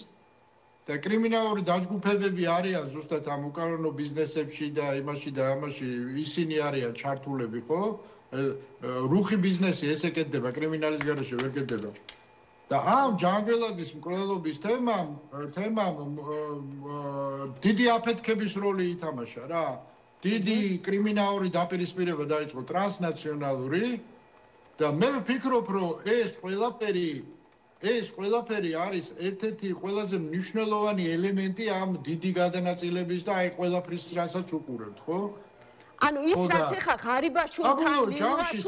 და კრიმინალური დაჯგუფებები არიან ზუსტად ამ უკანონო ბიზნესებში და იმაში და ამაში ისინი არიან ჩართულები, ხო? რუხი ბიზნესი ესე კეთდება, კრიმინალის გარეშე ვერ კეთდება. და ამ ჯანგველაძის მკვლელობის თემამ დიდი აფეთქების როლი ითამაშა რა. დიდი კრიმინალური დაპირისპირება დაიწყო ტრანსნაციონალური და მე ვფიქრობ, რომ ეს ყველაფერი არის ერთ-ერთი ყველაზე მნიშვნელოვანი 엘ემენტი ამ დიდი გადანაწილების და აი ყველაფრის რასაც უყურებთ, ხო? ანუ ის რაც ახლა ღარიბაშვილთან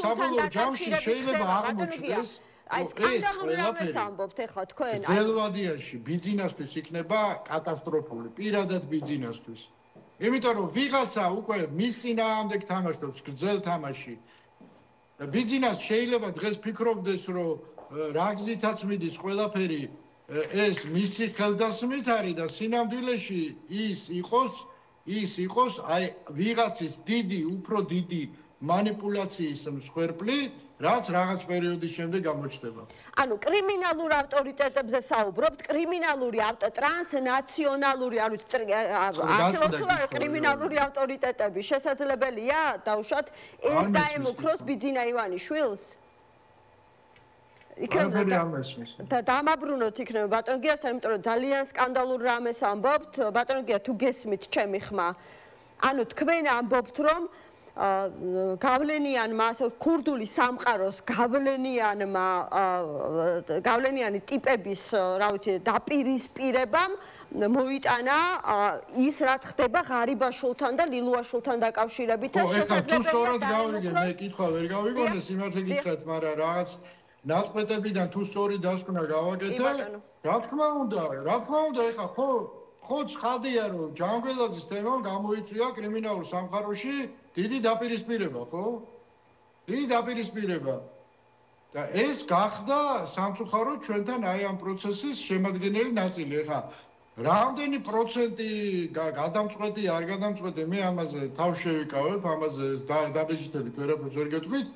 საბოლოო ჯამში შეიძლება აღმოჩნდეს აი სკანდალური რამეს ამბობთ ახლა თქვენ? ძელვადიაში ბიძინასთვის იქნება კატასტროფული, პირადად ბიძინასთვის. იმიტომ რომ ვიღაცა უკვე მის წინააღმდეგ თამაშობს გრძელ თამაში. ბიძინას შეიძლება დღეს ფიქრობდეს, რომ რა გზითაც მიდის ყველაფერი ეს მისი ხელდასმით არის და სინამდვილეში ის იყოს აი ვიღაცის უფრო დიდი მანიპულაციის მსხვერპლი, რაც რაღაც პერიოდის შემდეგ გამოჩნდება. ანუ კრიმინალურ ავტორიტეტებზე საუბრობთ, კრიმინალური ტრანსნაციონალური არის კრიმინალური ავტორიტეტები შესაძლებელია დავუშვათ ეს დაემუქროს ბიძინა ივანიშვილს? და დამაბრუნოთ იქნება ბატონ გიასთან, იმიტომ რომ ძალიან სკანდალურ რამეს ამბობთ. ბატონ გია, თუ გესმით ჩემი ხმა, ანუ თქვენ ამბობთ, რომ გავლენიანმა ქურდული სამყაროს გავლენიანი ტიპების, რა ვიცი, დაპირისპირებამ მოიტანა ის რაც ხდება ღარიბაშვილთან და ლილუაშვილთან დაკავშირებით და შესაძლებელია თუ სწორად გავიგე, მე კითხვა ვერ გავიგონე, სიმართლე გითხრათ, მაგრამ რაღაც ნაწყვეტებიდან თუ სწორი დასკვნა გავაკეთე, რა თქმა უნდა, ეხლა ხო ცხადია, რომ ჯანგველაძის თემამ გამოიწვია კრიმინალურ სამყაროში დიდი დაპირისპირება, ხო? დიდი დაპირისპირება. და ეს გახდა სამწუხაროდ ჩვენთან აი ამ პროცესის შემადგენელი ნაწილი. ეხლა რამდენი პროცენტი გადამწყვეტი, არ გადამწყვეტი, მე ამაზე თავს შევიკავებ, ამაზე დაბეჭდებით ვერაფერს ვერ გეტყვით,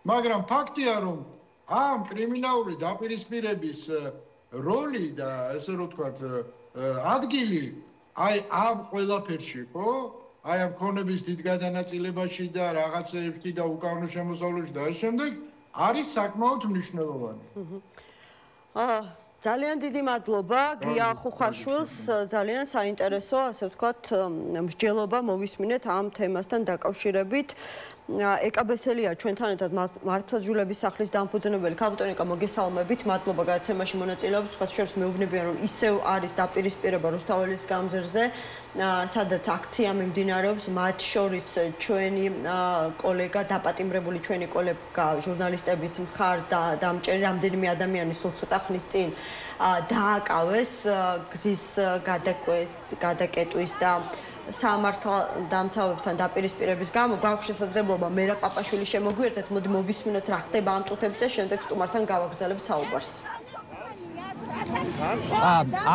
მაგრამ ფაქტია, რომ ამ კრიმინალური დაპირისპირების როლი და ესე რომ ვთქვათ, ადგილი აი ამ ყველაფერში, ხო? აი ამ ქონების დიდ გადანაწილებაში და რაღაცეებში და უკანონო შემოსავლებში და ამ შემდეგ არის საკმაოდ მნიშვნელოვანი. ძალიან დიდი მადლობა გია ხუხაშვილს, ძალიან საინტერესო, ასე ვთქვათ, მსჯელობა მოვისმინეთ ამ თემასთან დაკავშირებით. ეკაბესელია ჩვენთან ერთად მართლმსაჯულების სახლის დამფუძნებელი. ქალბატონიკა, მოგესალმებით, მადლობა გადაცემაში მონაწილეობის. სხვა შორის მეუბნებიან, რომ ისევ არის დაპირისპირება რუსთაველის გამზირზე, სადაც აქცია მიმდინარეობს, მათ შორის ჩვენი კოლეგა, დაპატიმრებული ჩვენი კოლეგა ჟურნალისტების მხარდამჭერი რამდენიმე ადამიანი სულ ცოტა ხნის წინ დააკავეს გზის გადაკეტვის და სამართალდამცავებთან დაპირისპირების გამო. გვაქვს შესაძლებლობა მერაბ პაპაშვილის შემოგვიერთეთ, მოდი მოვისმინოთ რა ხდება ამ წუთებში და შემდეგ სტუმართან გავაგრძელებთ საუბარს.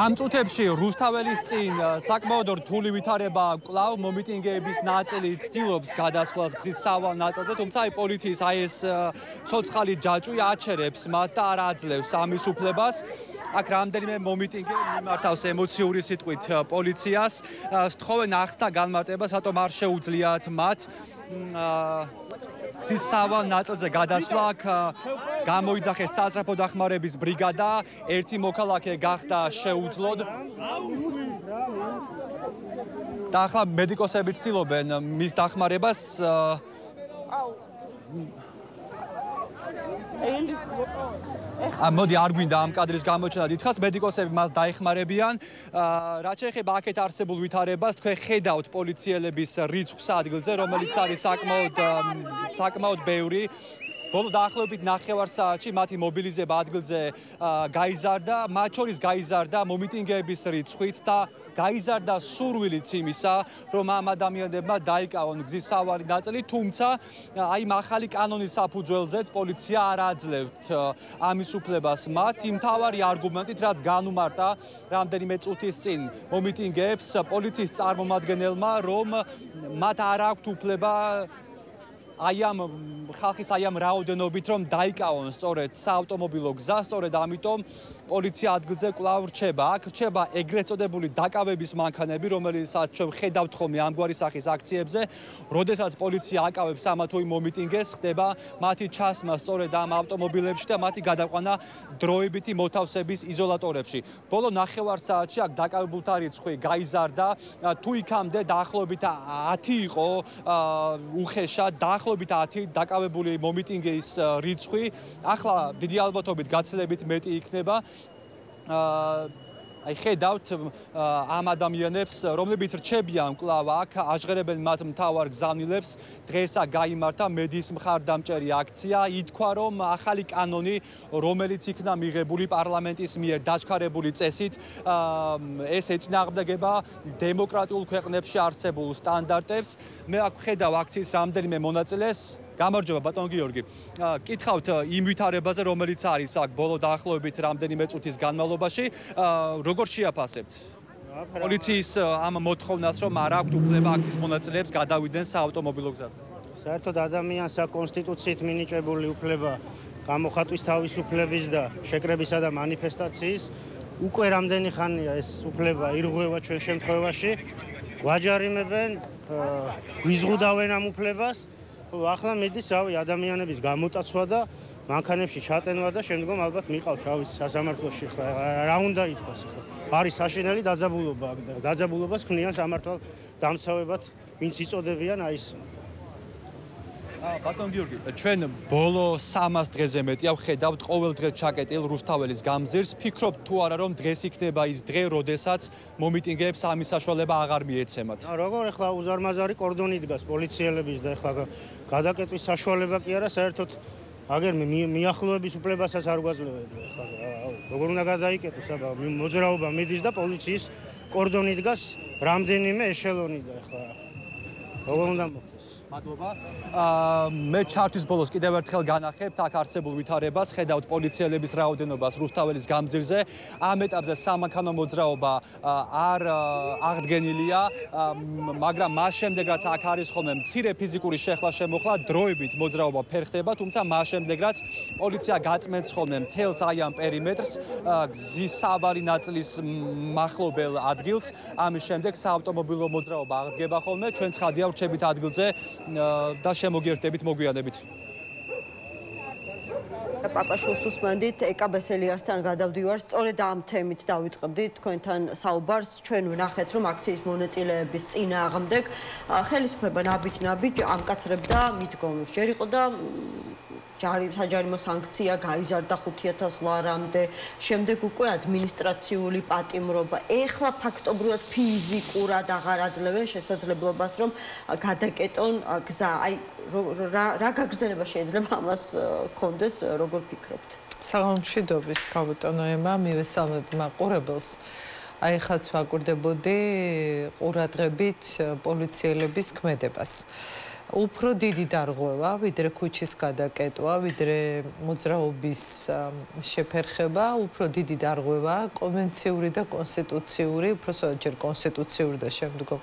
ამ წუთებში რუსთაველის წინ საკმაოდ რთული ვითარება კვლავ მომიტინგეების ნაწილი ცდილობს გადასვლას გზის სავალ ნაწილზე, თუმცა აი პოლიციის აი ეს ცოცხალი ჯაჭვი აჩერებს მათ და არ აძლევს ამის უფლებას. აქ რამდენიმე მომიტინგე მიმართავს ემოციური სიტყვით პოლიციას, სთხოვენ ახსნა განმარტებას, რატომ არ შეუძლიათ მათ გზის სავალ ნაწილზე გადასვლა. აქ გამოიძახეს სასწრაფო დახმარების ბრიგადა, ერთი მოქალაქე გახდა შეუძლოდ. და ახლა მედიკოსები ცდილობენ მის დახმარებას. მოდი არ გვინდა ამ კადრის გამოჩენა დიდხანს, მედიკოსები მას დაეხმარებიან. რაც შეეხება აქეთ არსებულ ვითარებას, თქვენ ხედავთ პოლიციელების რიცხვს ადგილზე, რომელიც არის საკმაოდ ბევრი. ბოლო დაახლოებით 9 საათში მათი მობილიზება ადგილზე გაიზარდა, მათ შორის გაიზარდა მომიტინგეების რიცხვიც და გაიზარდა სურვილიც იმისა, რომ ამ ადამიანებმა დაიკავონ გზის სავალი ნაწილი, თუმცა აი ახალი კანონის საფუძველზეც პოლიცია არ აძლევთ ამის უფლებას მათ იმ მთავარი არგუმენტით, რაც განუმარტა რამდენიმე წუთის წინ მომიტინგეებს პოლიციის წარმომადგენელმა, რომ მათ არ აქვთ უფლება აი ამ ხალხის აი ამ რაოდენობით რომ დაიკავონ სწორედ საავტომობილო გზა, სწორედ ამიტომ პოლიცია ადგილზე კვლავ რჩება. აქ რჩება ეგრეთ წოდებული დაკავების მანქანები, რომელსაც ჩვენ ხედავთ ხოლმე ამგვარი სახის აქციებზე, როდესაც პოლიცია აკავებს ამა თუ იმ მომიტინგეს, ხდება მათი ჩასმა სწორედ ამ ავტომობილებში და მათი გადაყვანა დროებითი მოთავსების იზოლატორებში. ბოლო ნახევარ საათში აქ დაკავებულთა რიცხვი გაიზარდა, თუ იქამდე დაახლოებით 10 იყო უხეშად, დაახლოებით 10 დაკავებული მომიტინგეის რიცხვი, ახლა დიდი ალბათობით გაცილებით მეტი იქნება. აი ხედავთ ამ ადამიანებს, რომლებიც რჩებიან კვლავ აქ, აჟღერებენ მათ მთავარ გზავნილებს. დღესა გაიმართა მედიის მხარდამჭერი აქცია. ითქვა, რომ ახალი კანონი, რომელიც იქნა მიღებული პარლამენტის მიერ დაჩქარებული წესით, ეს ეწინააღმდეგება დემოკრატიულ ქვეყნებში არსებულ სტანდარტებს. მე აქ ხედავ აქციის რამდენიმე მონაწილეს. გამარჯობა ბატონ გიორგი. კითხავთ იმ ვითარებაზე, რომელიც არის აქ ბოლო დაახლოებით რამდენიმე წუთის განმავლობაში, როგორ შეაფასებთ? პოლიციის ამ მოთხოვნას, რომ არ აქვთ უფლება აქციის მონაწილეებს გადავიდნენ საავტომობილო გზაზე. საერთოდ ადამიანს აქვს კონსტიტუციით მინიჭებული უფლება გამოხატვის თავისუფლების და შეკრებისა და მანიფესტაციის. უკვე რამდენი ხანია ეს უფლება ირღვევა ჩვენ შემთხვევაში. ვაჯარიმებენ, ვიზღუდავენ ამ უფლებას. ახლა მიდის რავი ადამიანების გამოტაცვა და მანქანებში ჩატენვა და შემდგომ ალბათ მიყავთ რავი სასამართლოში ხა რა უნდა ითქვას ხა არის საშინელი დაძაბულობა და დაძაბულობას ქმნიან სამართალ დამცავებად ვინც იწოდებიან აი ეს ბატონ გიორგი, ჩვენ ბოლო 300 დღეზე მეტია ვხედავთ ყოველ დღე ჩაკეტილ რუსთაველის გამზირს. ფიქრობთ თუ არა რომ დღეს იქნება ის დღე, როდესაც მომიტინგეებს ამის საშუალება აღარ მიეცემათ? როგორ ახლა უზარმაზარი კორდონი დგას პოლიციელების და ახლა გადაკეტვის საშუალება კი არა, საერთოდ აგერ მიახლოების უფლებასაც არ გვაძლევენ ახლა. როგორ უნდა გადაიკეტოს აბა მოძრაობა მიდის და პოლიციის კორდონი დგას რამდენიმე ეშელონი და ახლა როგორ უნდა მოხდეს? მადლობა. მე ჩართვის ბოლოს კიდევ ერთხელ განახებთ აქ არსებულ ვითარებას, ხედავთ პოლიციელების რაოდენობას რუსთაველის გამზირზე. ამ ეტაპზე სამანქანო მოძრაობა არ აღდგენილია, მაგრამ მას შემდეგ რაც აქ არის ხოლმე მცირე ფიზიკური შეხლა შემოხლა, დროებით მოძრაობა ფერხდება, თუმცა მას შემდეგ რაც პოლიცია გაწმენდს ხოლმე მთელს აი ამ პერიმეტრს, გზის სავალი ნაწილის მახლობელ ადგილს, ამის შემდეგ საავტომობილო მოძრაობა აღდგება ხოლმე, ჩვენ ცხადია ვრჩებით ადგილზე და შემოგიერთდებით მოგვიანებით. პაპაშვილს უსმენდით, ეკა ბესელიასთან გადავდივართ, სწორედ ამ თემით დავიწყებდით თქვენთან საუბარს. ჩვენ ვნახეთ, რომ აქციის მონაწილეების წინააღმდეგ ხელისუფლება ნაბიჯ-ნაბიჯ ამკაცრებდა მიდგომებს. ჯერ იყო და საჯარიმო სანქცია გაიზარდა 5000 ლარამდე, შემდეგ უკვე ადმინისტრაციული პატიმრობა. ეხლა ფაქტობრივად ფიზიკურად აღარ აძლევენ შესაძლებლობას, რომ გადაკეტონ გზა. აი რა გაგრძელება შეიძლება ამას გქონდეს, როგორ ფიქრობთ? საღამომშვიდობის გავუტანოება, მივესალმებ მაყურებელს. აი ხაც ვაკვირდებოდი ყურადღებით პოლიციელების ქმედებას. უფრო დიდი დარღვევა, ვიდრე ქუჩის გადაკეტვა, ვიდრე მოძრაობის შეფერხება, უფრო დიდი დარღვევა, კონვენციური და კონსტიტუციური, უпроსოდ ჯერ კონსტიტუციური და შემდგომ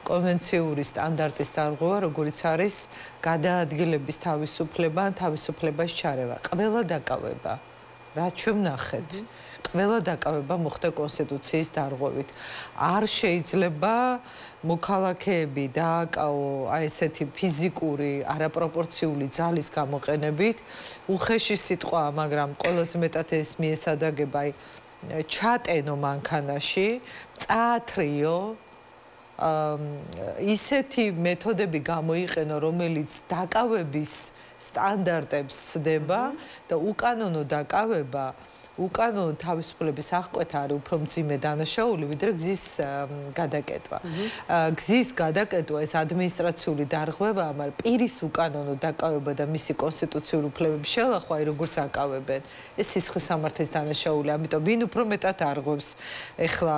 კონვენციური სტანდარტის დარღვევა, როგორიც არის გადაადგილების თავისუფლება, თავისუფლებას ჩარევა. ყველა დაკავება, რაც ჩვენ ვნახეთ, ყველა დაკავება მოხდა კონსტიტუციის დარღვევით. არ შეიძლება მოქალაქეები დააკავო აი ესეთი ფიზიკური არაპროპორციული ძალის გამოყენებით. უხეში სიტყვაა, მაგრამ ყველაზე მეტად ეს მიესადაგება აი ჩატენო მანქანაში, წაათრიო ისეთი მეთოდები გამოიყენო, რომელიც დაკავების სტანდარტებს ცდება და უკანონო დაკავება უკანონო თავისუფლების აღკვეთა არის უფრო მძიმე დანაშაული, ვიდრე გზის გადაკეტვა. გზის გადაკეტვა ეს ადმინისტრაციული დარღვევაა, მაგრამ პირის უკანონო დაკავება და მისი კონსტიტუციური უფლებების შელახვა, როგორც აკავებენ, ეს სისხლის სამართლის დანაშაული. ამიტომ ვინ უფრო მეტად არღვევს ეხლა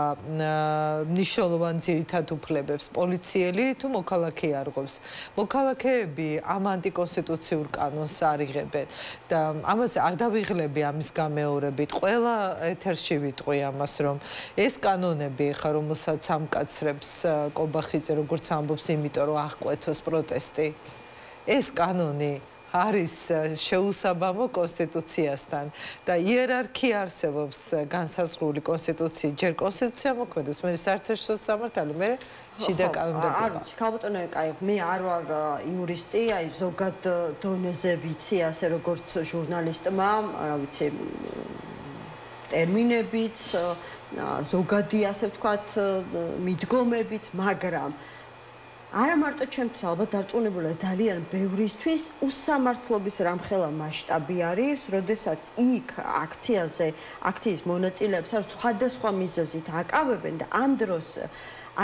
მნიშვნელოვან ძირითად უფლებებს, პოლიციელი თუ მოქალაქე არღვევს. მოქალაქეები ამ ანტიკონსტიტუციურ კანონს არიღებენ და ამაზე არ დავიღლები ამის გამეორებით. ყველა ეთერში ვიტყვი ამას, რომ ეს კანონები ხა რომელსაც ამკაცრებს კობახიძე როგორც ამბობს, იმიტომ რომ აღკვეთოს პროტესტი. ეს კანონი არის შეუსაბამო კონსტიტუციასთან და იერარქია არსებობს განსაზღვრული კონსტიტუციით. ჯერ კონსტიტუცია მოქმედებს, მე საერთაშორისო სამართალი, მე შიდა კანონმდებლობა. არ ვიცი, ქალბატონო ეკაი, მე არ ვარ იურისტი, აი ზოგად დონეზე ვიცი, ასე როგორც ჟურნალისტმა, რა ვიცი, ტერმინებიც, ზოგადი ასე ვთქვათ, მიდგომებიც, მაგრამ არა მარტო ჩემთვის, ალბათ დარწმუნებულია ძალიან ბევრისთვის უსამართლობის რამხელა მასშტაბი არის, როდესაც იქ აქციის მონაწილეებს არ სხვადასხვა მიზეზით აკავებენ და ამ დროს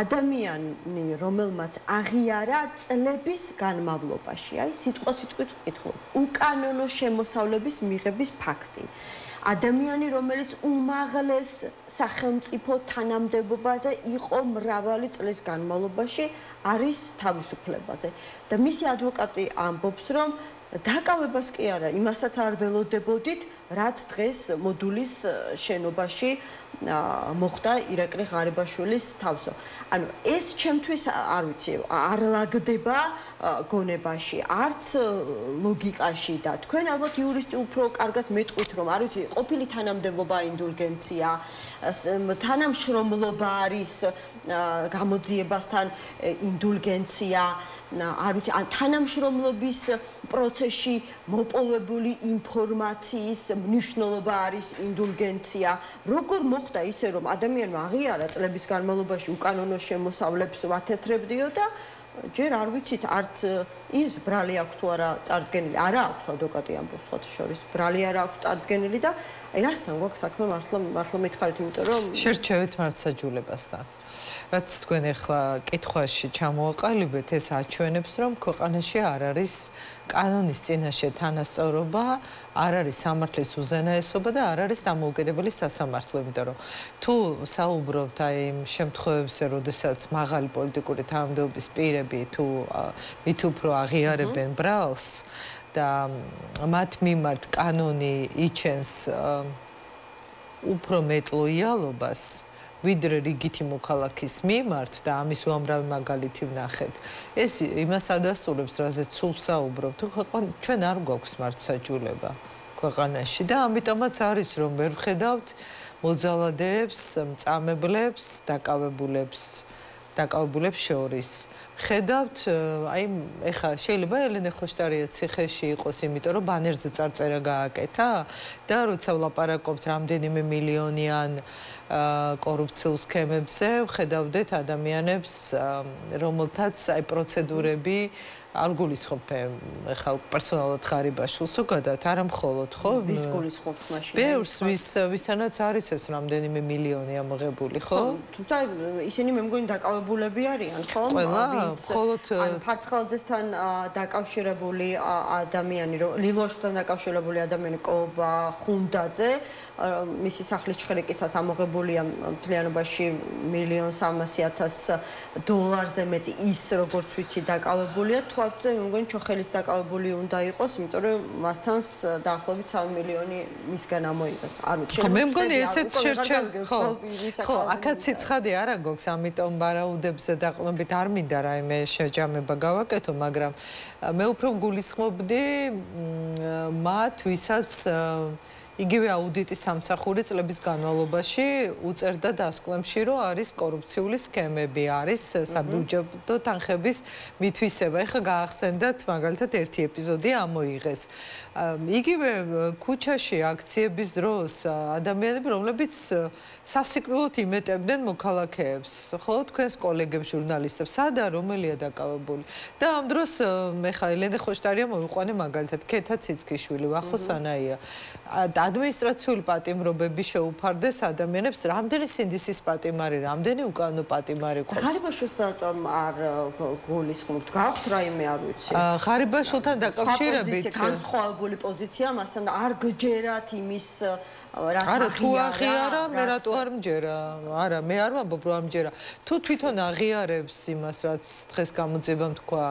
ადამიანი, რომელმაც აღიარა წლების განმავლობაში, აი სიტყვით ვკითხულობ, უკანონო შემოსავლების მიღების ფაქტი. ადამიანი, რომელიც უმაღლეს სახელმწიფო თანამდებობაზე იყო მრავალი წლის განმავლობაში, არის თავისუფლებაზე. და მისი ადვოკატი ამბობს, რომ დაკავებას კი არა, იმასაც არ ველოდებოდით, რაც დღეს მოდულის შენობაში მოხდა ირაკლი ღარიბაშვილის თავსო. ანუ ეს ჩემთვის არ ვიცი, არ ლაგდება გონებაში, არც ლოგიკაში და თქვენ ალბათ იურისტი უფრო კარგად მეტყვით, რომ არ ვიცი, ყოფილი თანამდებობა ინდულგენცია, თანამშრომლობა არის გამოძიებასთან ინდულგენცია, არ ვიცი, თანამშრომლობის პროცესში მოპოვებული ინფორმაციის მნიშვნელობა არის ინდულგენცია. როგორ მოხდა ისე, რომ ადამიანმა აღიარა წლების განმავლობაში უკანონო შემოსავლებს ვათეთრებდიო და ჯერ არ ვიცით, არც ის ბრალი აქვს თუ არა წარდგენილი. არა აქვს, ადვოკატი ამბობს სხვათა შორის, ბრალი არა აქვს წარდგენილი და აი რასთან გვაქვს საქმე მართლა მითხარით, იმიტომ რომ შერჩევით მართლმსაჯულებასთან. რაც თქვენ ახლა კითხვაში ჩამოაყალიბეთ, ეს აჩვენებს, რომ ქვეყანაში არ არის კანონის წინაშე თანასწორობა, არ არის სამართლის უზენაესობა და არ არის დამოუკიდებელი სასამართლო, იმიტომ რომ თუ საუბრობთ აი იმ შემთხვევებზე, როდესაც მაღალი პოლიტიკური თანამდებობის პირები თუ მით უფრო აღიარებენ ბრალს და მათ მიმართ კანონი იჩენს უფრო მეტ ლოიალობას, ვიდრე რიგითი მოქალაქის მიმართ და ამის უამრავი მაგალითი ვნახეთ. ეს იმას ადასტურებს, რაზეც სულ საუბრობთ, თუ ჩვენ არ გვაქვს მართლმსაჯულება ქვეყანაში და ამიტომაც არის, რომ ვერ ვხედავთ მოძალადეებს, მწამებლებს, დაკავებულებს შორის. ხედავთ, აი ეხა შეიძლება ელენე ხოშტარია ციხეში იყოს, იმიტომ რომ ბანერზე წარწერა გააკეთა და როცა ვლაპარაკობთ რამდენიმე მილიონიან კორუფციულ სქემებზე, ხედავდეთ ადამიანებს, რომელთაც აი პროცედურები არ გულისხმობენ, ეხა პერსონალურად ღარიბაშვილს ზოგადად, არა მხოლოდ, ხო? ვის გულისხმობთ მაშინ? ბევრს, ვისთანაც არის ეს რამდენიმე მილიონი ამოღებული, ხო? თუმცა ისინი მე მგონი დაკავებულები არიან, ხო? ყველა, მხოლოდ ფარცხალძესთან დაკავშირებული ადამიანი, ლილოშთან დაკავშირებული ადამიანი კობა ხუნდაძე, მისი სახლის ჩხერეკისას ამოღებულია მთლიანობაში $1,300,000 მეტი ის როგორც ვიცი დაკავებულია თვალწე მე მგონი ჩოხელის დაკავებული უნდა იყოს იმიტომ რომ მასთან დაახლოებით 3 მილიონი მისგან ამოიღეს არ ვიცი მე მგონი ესეც ხო აქაც სიცხადე არა გვაქვს ამიტომ ვარაუდებზე დაყრდნობით არ მინდა რაიმე შეჯამება გავაკეთო მაგრამ მე უფრო გულისხმობდი მათ ვისაც იგივე აუდიტის სამსახური წლების განმავლობაში უწერდა დასკვნებში, რომ არის კორუფციული სქემები, არის საბიუჯეტო თანხების მითვისება. ეხლა გაახსენდათ მაგალითად ერთი ეპიზოდი ამოიღეს. იგივე ქუჩაში აქციების დროს ადამიანები, რომლებიც სასიკვდილოდ იმეტებდნენ მოქალაქეებს, ხო, თქვენს კოლეგებს, ჟურნალისტებს, სადა რომელია დაკავებული. და ამ დროს მე ხა ელენე ხოშტარია მოვიყვანე მაგალითად ქეთა ციცქიშვილი, ვახო სანაია. ადმინისტრაციული პატიმრობები შეუფარდეს ადამიანებს, რამდენი სინდისის პატიმარი, რამდენი უკანონო პატიმარი ყავს. ღარიბაშვილთან არ გულისხმობთ, გაქვთ რაიმე არ ვიცი. ღარიბაშვილთან დაკავშირებით განსხვავებული პოზიცია მასთან არ გჯერათ იმის რაც არა თუ აღიარა, მე რატო არ მჯერა? არა, მე არ ვამბობ რომ არ მჯერა. თუ თვითონ აღიარებს იმას, რაც დღეს გამოძიებამ თქვა,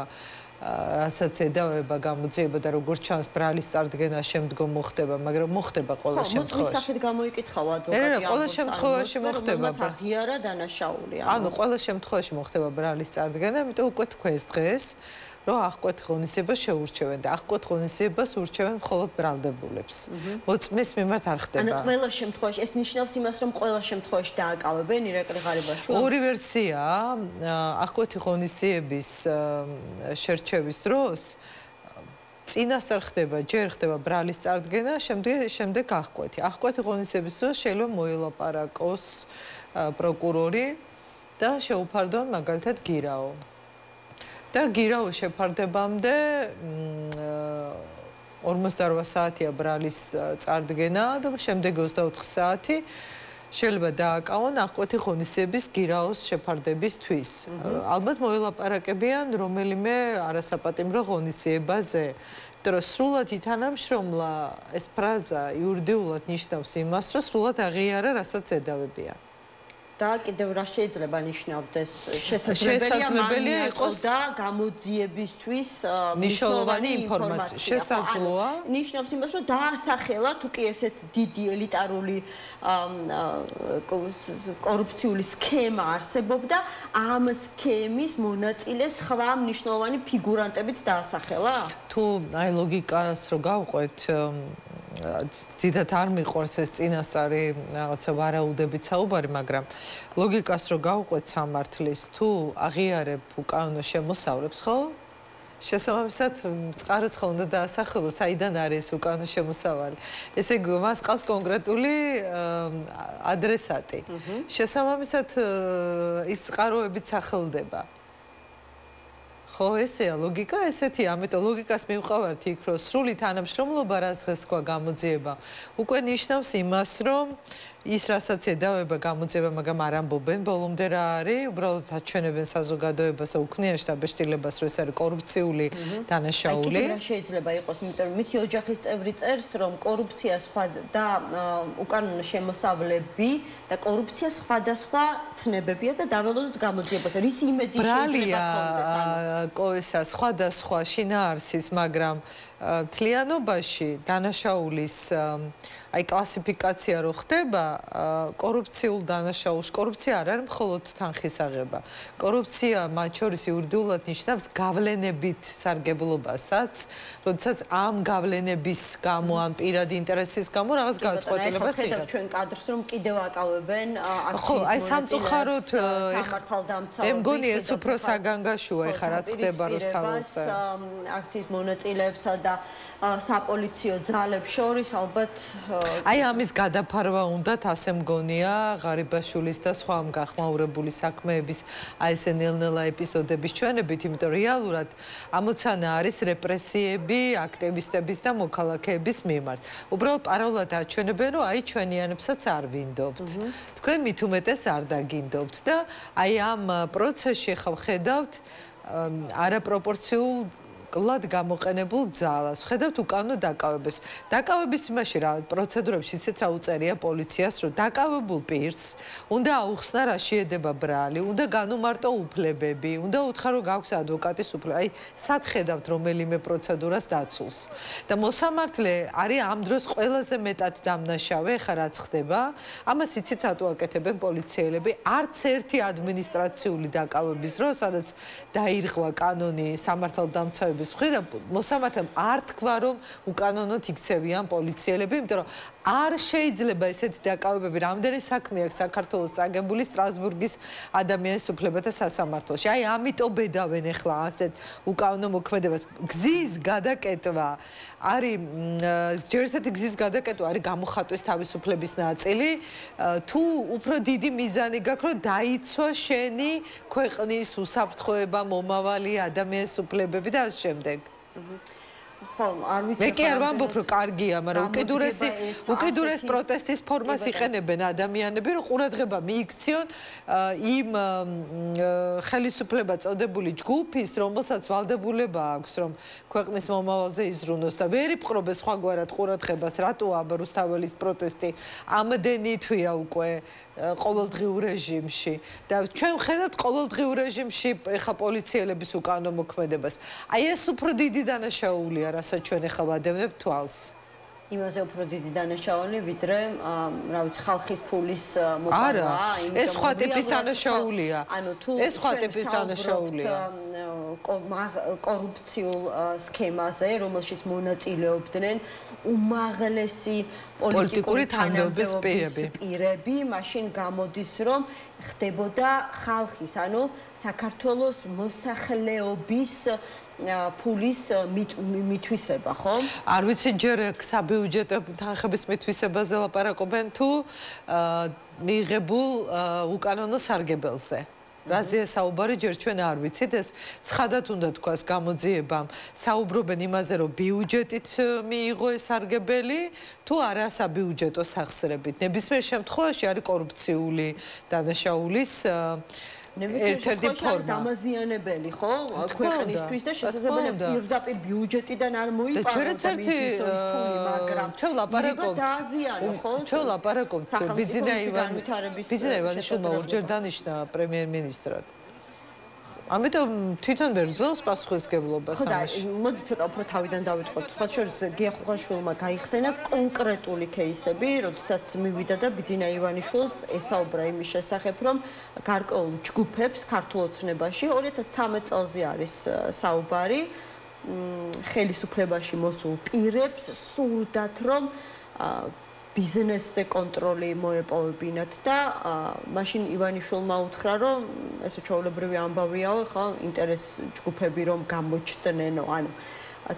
რასაც ედავება გამოძიება და როგორც ჩანს ბრალის წარდგენა შემდგომ მოხდება, მაგრამ მოხდება ყველა შემთხვევაში. მოწყვის სახით გამოიკითხავა ადვოკატი. ყველა შემთხვევაში მოხდება. აღიარა დანაშაული. ანუ ყველა შემთხვევაში მოხდება ბრალის წარდგენა, იმიტომ უკვე თქვენს დღეს რომ აღკვეთ ღონისძიებას შეურჩევენ და აღკვეთ ღონისძიებას ურჩევენ მხოლოდ ბრალდებულებს. მოწმის მიმართ არ ხდება. ანუ ყველა შემთხვევაში ეს ნიშნავს იმას, რომ ყველა შემთხვევაში დააკავებენ ირაკლი ღარიბაშვილს. ორი ვერსია აღკვეთი ღონისძიების შერჩევის დროს წინასწარ ხდება, ჯერ ხდება ბრალის წარდგენა, შემდეგ აღკვეთი. აღკვეთი ღონისძიების დროს შეიძლება მოელაპარაკოს პროკურორი და შეუფარდონ მაგალითად გირაო. და გირაო შეფარდებამდე 48 საათია ბრალის წარდგენა და შემდეგ 24 საათი შეიძლება დააკავონ აღკვეთი ღონისძიების გირაოს შეფარდებისთვის. ალბათ მოელაპარაკებიან რომელიმე არასაპატიმრო ღონისძიებაზე. იმიტომ რომ სრულად ითანამშრომლა ეს ფრაზა იურიდიულად ნიშნავს იმას, რომ სრულად აღიარა, რასაც ედავებიან. და კიდევ რა შეიძლება ნიშნავდეს შესაძლებელია იყოს და გამოძიებისთვის მნიშვნელოვანი ინფორმაცია შესაძლოა ნიშნავს იმას რომ დაასახელა თუ კი ესეთ დიდი ელიტარული კორუფციული სქემა არსებობდა ამ სქემის მონაწილე სხვა მნიშვნელოვანი ფიგურანტებიც დაასახელა თუ აი ლოგიკას რო გავყვეთ ძირითადად არ მიყვარს ეს წინასწარი რაღაცა ვარაუდებით საუბარი, მაგრამ ლოგიკას რო გავყვეთ სამართლის, თუ აღიარებ უკანონო შემოსავლებს, ხო? შესაბამისად, წყაროც ხო უნდა დაასახელოს, საიდან არის უკანონო შემოსავალი. ესე იგი, მას ყავს კონკრეტული ადრესატი. შესაბამისად, ის წყაროებით სახელდება. ხო, ესეა ლოგიკა, ესეთი, ამიტომ ლოგიკას მივყავართ იქ, რომ სრული თანამშრომლობა, რაც დღეს თქვა გამოძიება, უკვე ნიშნავს იმას, რომ ის რასაც ედავება გამოძიება, მაგრამ არ ამბობენ ბოლომდე რა არის, უბრალოდ აჩვენებენ საზოგადოებას და უქმნიან შთაბეჭდილებას, რომ ეს არის კორუფციული დანაშაული. აი, კიდევ შეიძლება იყოს, იმიტომ რომ მისი ოჯახის წევრი წერს, რომ კორუფცია სხვა და უკანონო შემოსავლები და კორუფცია სხვადასხვა ცნებებია და დაველოდოთ გამოძიებას. რის იმედი შეიძლება ქონდეს კოესა სხვადასხვა შინაარსის, მაგრამ თლიანობაში დანაშაულის აი კლასიფიკაცია რო ხდება კორუფციულ დანაშაულს კორუფცია არ არის მხოლოდ თანხის აღება კორუფცია მათ შორის იურიდიულად ნიშნავს გავლენებით სარგებლობასაც როდესაც ამ გავლენების გამო ამ პირადი ინტერესის გამო რაღაც გადაწყვეტილებას იღებს ჩვენ კადრს რომ კიდევ აკავებენ ხო აი სამწუხაროდ მე მგონი ეს უფრო საგანგაშოა ეხლა რაც ხდება რუსთაველსა აქციის მონაწილეებსა და საპოლიციო ძალებს შორის ალბათ აი ამის გადაფარვა უნდათ ასე მგონია ღარიბაშვილის და სხვა გახმაურებული საქმეების აი ეს ნელ-ნელა ეპიზოდების ჩვენებით, იმიტომ რეალურად ამოცანა არის რეპრესიები აქტივისტების და მოქალაქეების მიმართ. უბრალოდ პარალელურად აჩვენებენ, რომ აი ჩვენიანებსაც არ ვინდობთ. თქვენ მით უმეტეს არ დაგინდობთ და აი ამ პროცესში ხა ვხედავთ არაპროპორციულ ლად გამოყენებულ ძალას. ხედავთ უკანონო დაკავებებს. დაკავების იმაში რა პროცედურებში ისეთ რა უწერია პოლიციას, რომ დაკავებულ პირს უნდა აუხსნა რა შეედება ბრალი, უნდა განუმარტო უფლებები, უნდა უთხრა რომ გაქვს ადვოკატის უფლება. აი, სად ხედავთ რომელიმე პროცედურას დაცულს. და მოსამართლე არის ამ დროს ყველაზე მეტად დამნაშავე, ხა რაც ხდება. ამას იცით რატო აკეთებენ პოლიციელები? არც ერთი ადმინისტრაციული დაკავების დროს, სადაც დაირღვა კანონი სამართალდამცავების და მოსამართლემ არ თქვა რომ უკანონოდ იქცევიან პოლიციელები, იმიტომ რომ არ შეიძლება ესეთი დაკავებები რამდენი საქმე აქვს საქართველოს წაგებული სტრასბურგის ადამიანის უფლებათა სასამართლოში. აი ამიტომ ბედავენ ახლა ასეთ უკანონო მოქმედებას. გზის გადაკეტვა არის ჯერ ესეთი გზის გადაკეტვა არის გამოხატვის თავისუფლების ნაწილი. თუ უფრო დიდი მიზანი გაქვს რომ დაიცვა შენი ქვეყნის უსაფრთხოება, მომავალი ადამიანის უფლებები და ამ შემდეგ. ხო, არ ვიცი. მე კი არ ვამბობ, რომ კარგია, მაგრამ უკიდურეს პროტესტის ფორმას იყენებენ ადამიანები, რომ ყურადღება მიიქციონ იმ ხელისუფლება წოდებული ჯგუფის, რომელსაც ვალდებულება აქვს, რომ ქვეყნის მომავალზე იზრუნოს და ვერ იპყრობენ სხვაგვარად ყურადღებას, რატოა რუსთაველის პროტესტი ამდენი თვეა უკვე ყოველდღიურ რეჟიმში და ჩვენ ვხედავთ ყოველდღიურ რეჟიმში ეხა პოლიციელების უკანონო მოქმედებას. აი ეს უფრო დიდი დანაშაულია, რასაც ჩვენ ეხა ვადევნებთ თვალს. იმაზე უფრო დიდი დანაშაული, ვიდრე, რა ვიცი, ხალხის ფულის მოპარვა, არა, ეს სხვა ტიპის დანაშაულია. ეს სხვა ტიპის დანაშაულია. კორუფციულ სქემაზე, რომელშიც მონაწილეობდნენ უმაღლესი პოლიტიკური თანამდებობის პირები, მაშინ გამოდის, რომ ხდებოდა ხალხის, ანუ საქართველოს მოსახლეობის ფულის მითვისება, ხო? არ ვიცი, ჯერ საბიუჯეტო თანხების მითვისებაზე ლაპარაკობენ თუ მიიღებულ უკანონო სარგებელზე. რაზეა საუბარი, ჯერ ჩვენ არ ვიცით, ეს ცხადად უნდა თქვას გამოძიებამ. საუბრობენ იმაზე, რომ ბიუჯეტით მიიღო ეს სარგებელი, თუ არა საბიუჯეტო სახსრებით. ნებისმიერ შემთხვევაში არის კორუფციული დანაშაულის ერთ-ერთი ფორმა. დამაზიანებელი, ხო? ქვეყნისთვის და შესაძლებელია პირდაპირ ბიუჯეტიდან არ მოიპაროს და მაგრამ ჩვენ ლაპარაკობთ. ჩვენ ლაპარაკობთ ბიძინა ივანიშვილმა ორჯერ დანიშნა პრემიერ-მინისტრად. ამიტომ თვითონ ვერ ზავს პასუხისმგებლობას ამაში. ხო და მოდი ცოტა უფრო თავიდან დავიწყოთ. სხვა შორის გია ხუხაშვილმა გაიხსენა კონკრეტული кейსები, როდესაც მივიდა და ბიძინა ივანიშვილს ესაუბრა იმის შესახებ, რომ გარკვეულ ჯგუფებს ქართულ ოცნებაში 2013 წელზე არის საუბარი, ხელისუფლებაში მოსულ პირებს სურდათ, რომ ბიზნესზე კონტროლი მოეპოვებინათ და მაშინ ივანიშვილმა უთხრა, რომ ესე ჩვეულებრივი ამბავიაო, ხო, ინტერეს ჯგუფები რომ გამოჩნდნენო, ანუ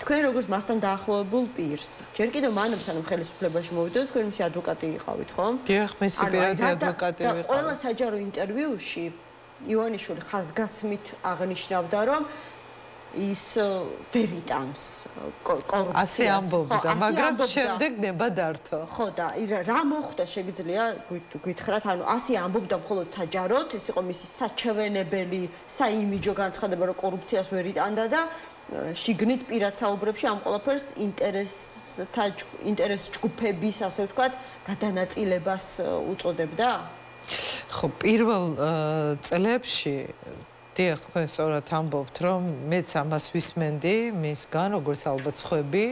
თქვენ როგორც მასთან დაახლოებულ პირს, ჯერ კიდევ მანამ სანამ ხელისუფლებაში მოვიდეთ, თქვენ მისი ადვოკატი იყავით, ხო? დიახ, მისი პირადი ადვოკატი ვიყავ. და ყველა საჯარო ინტერვიუში ივანიშვილი ხაზგასმით აღნიშნავდა, რომ ის ვერ იტანს კორუფციას. ასე ამბობდა, მაგრამ შემდეგ ნება დართო. ხო და რა მოხდა შეგიძლია გითხრათ, ანუ ასე ამბობდა მხოლოდ საჯაროდ, ეს იყო მისი საჩვენებელი, საიმიჯო განცხადება, რომ კორუფციას ვერ იტანდა და შიგნით პირად საუბრებში ამ ყველაფერს ინტერეს ჯგუფების, ასე ვთქვათ, გადანაწილებას უწოდებდა? ხო, პირველ წლებში დიახ, თქვენ სწორად ამბობთ, რომ მეც ამას ვისმენდი მისგან, როგორც ალბათ სხვები,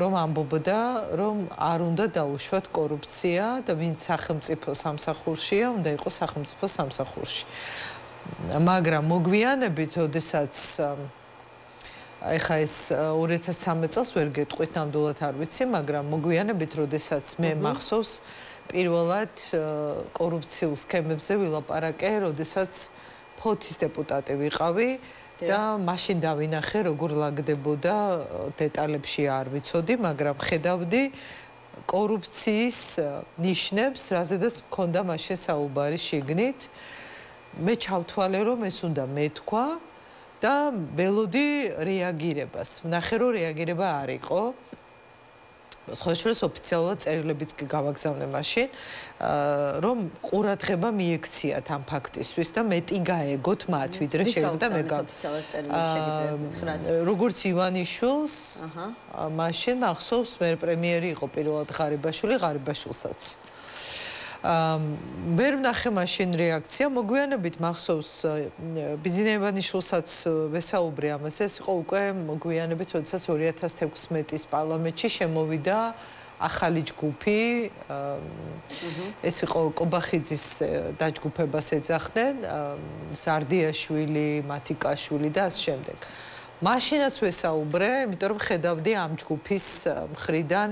რომ ამბობდა, რომ არ უნდა დაუშვათ კორუფცია და ვინც სახელმწიფო სამსახურშია, უნდა იყოს სახელმწიფო სამსახურში. მაგრამ მოგვიანებით, ოდესაც ეხა ეს 2013 წელს ვერ გეტყვით, ნამდვილად არ ვიცი, მაგრამ მოგვიანებით, ოდესაც მე მახსოვს პირველად კორუფციულ სქემებზე ვილაპარაკე, ოდესაც ფოთის დეპუტატი ვიყავი და მაშინ დავინახე როგორ ლაგდებოდა დეტალებში არ ვიცოდი, მაგრამ ხედავდი კორუფციის ნიშნებს, რაზედაც მქონდა მაშინ საუბარი შიგნით. მე ჩავთვალე, რომ ეს უნდა მეთქვა და ველოდი რეაგირებას. ვნახე, რომ რეაგირება არ იყო. სხვა შორის ოფიციალურად წერილებიც კი გავაგზავნე მაშინ, რომ ყურადღება მიექციათ ამ ფაქტისთვის და მეტი გაეგოთ მათ, ვიდრე შეიძლება როგორც ივანიშვილს, მაშინ მახსოვს მე პრემიერი იყო პირველად ღარიბაშვილსაც. ვერ ვნახე მაშინ რეაქცია, მოგვიანებით მახსოვს ბიძინა ივანიშვილსაც ვესაუბრე ამაზე, ეს იყო უკვე მოგვიანებით, როდესაც 2016 პარლამენტში შემოვიდა ახალი ჯგუფი, ეს იყო კობახიძის დაჯგუფებას ეძახდნენ, ზარდიაშვილი, მათიკაშვილი და ამ შემდეგ. მაშინაც ვესაუბრე, იმიტომ რომ ხედავდი ამ ჯგუფის მხრიდან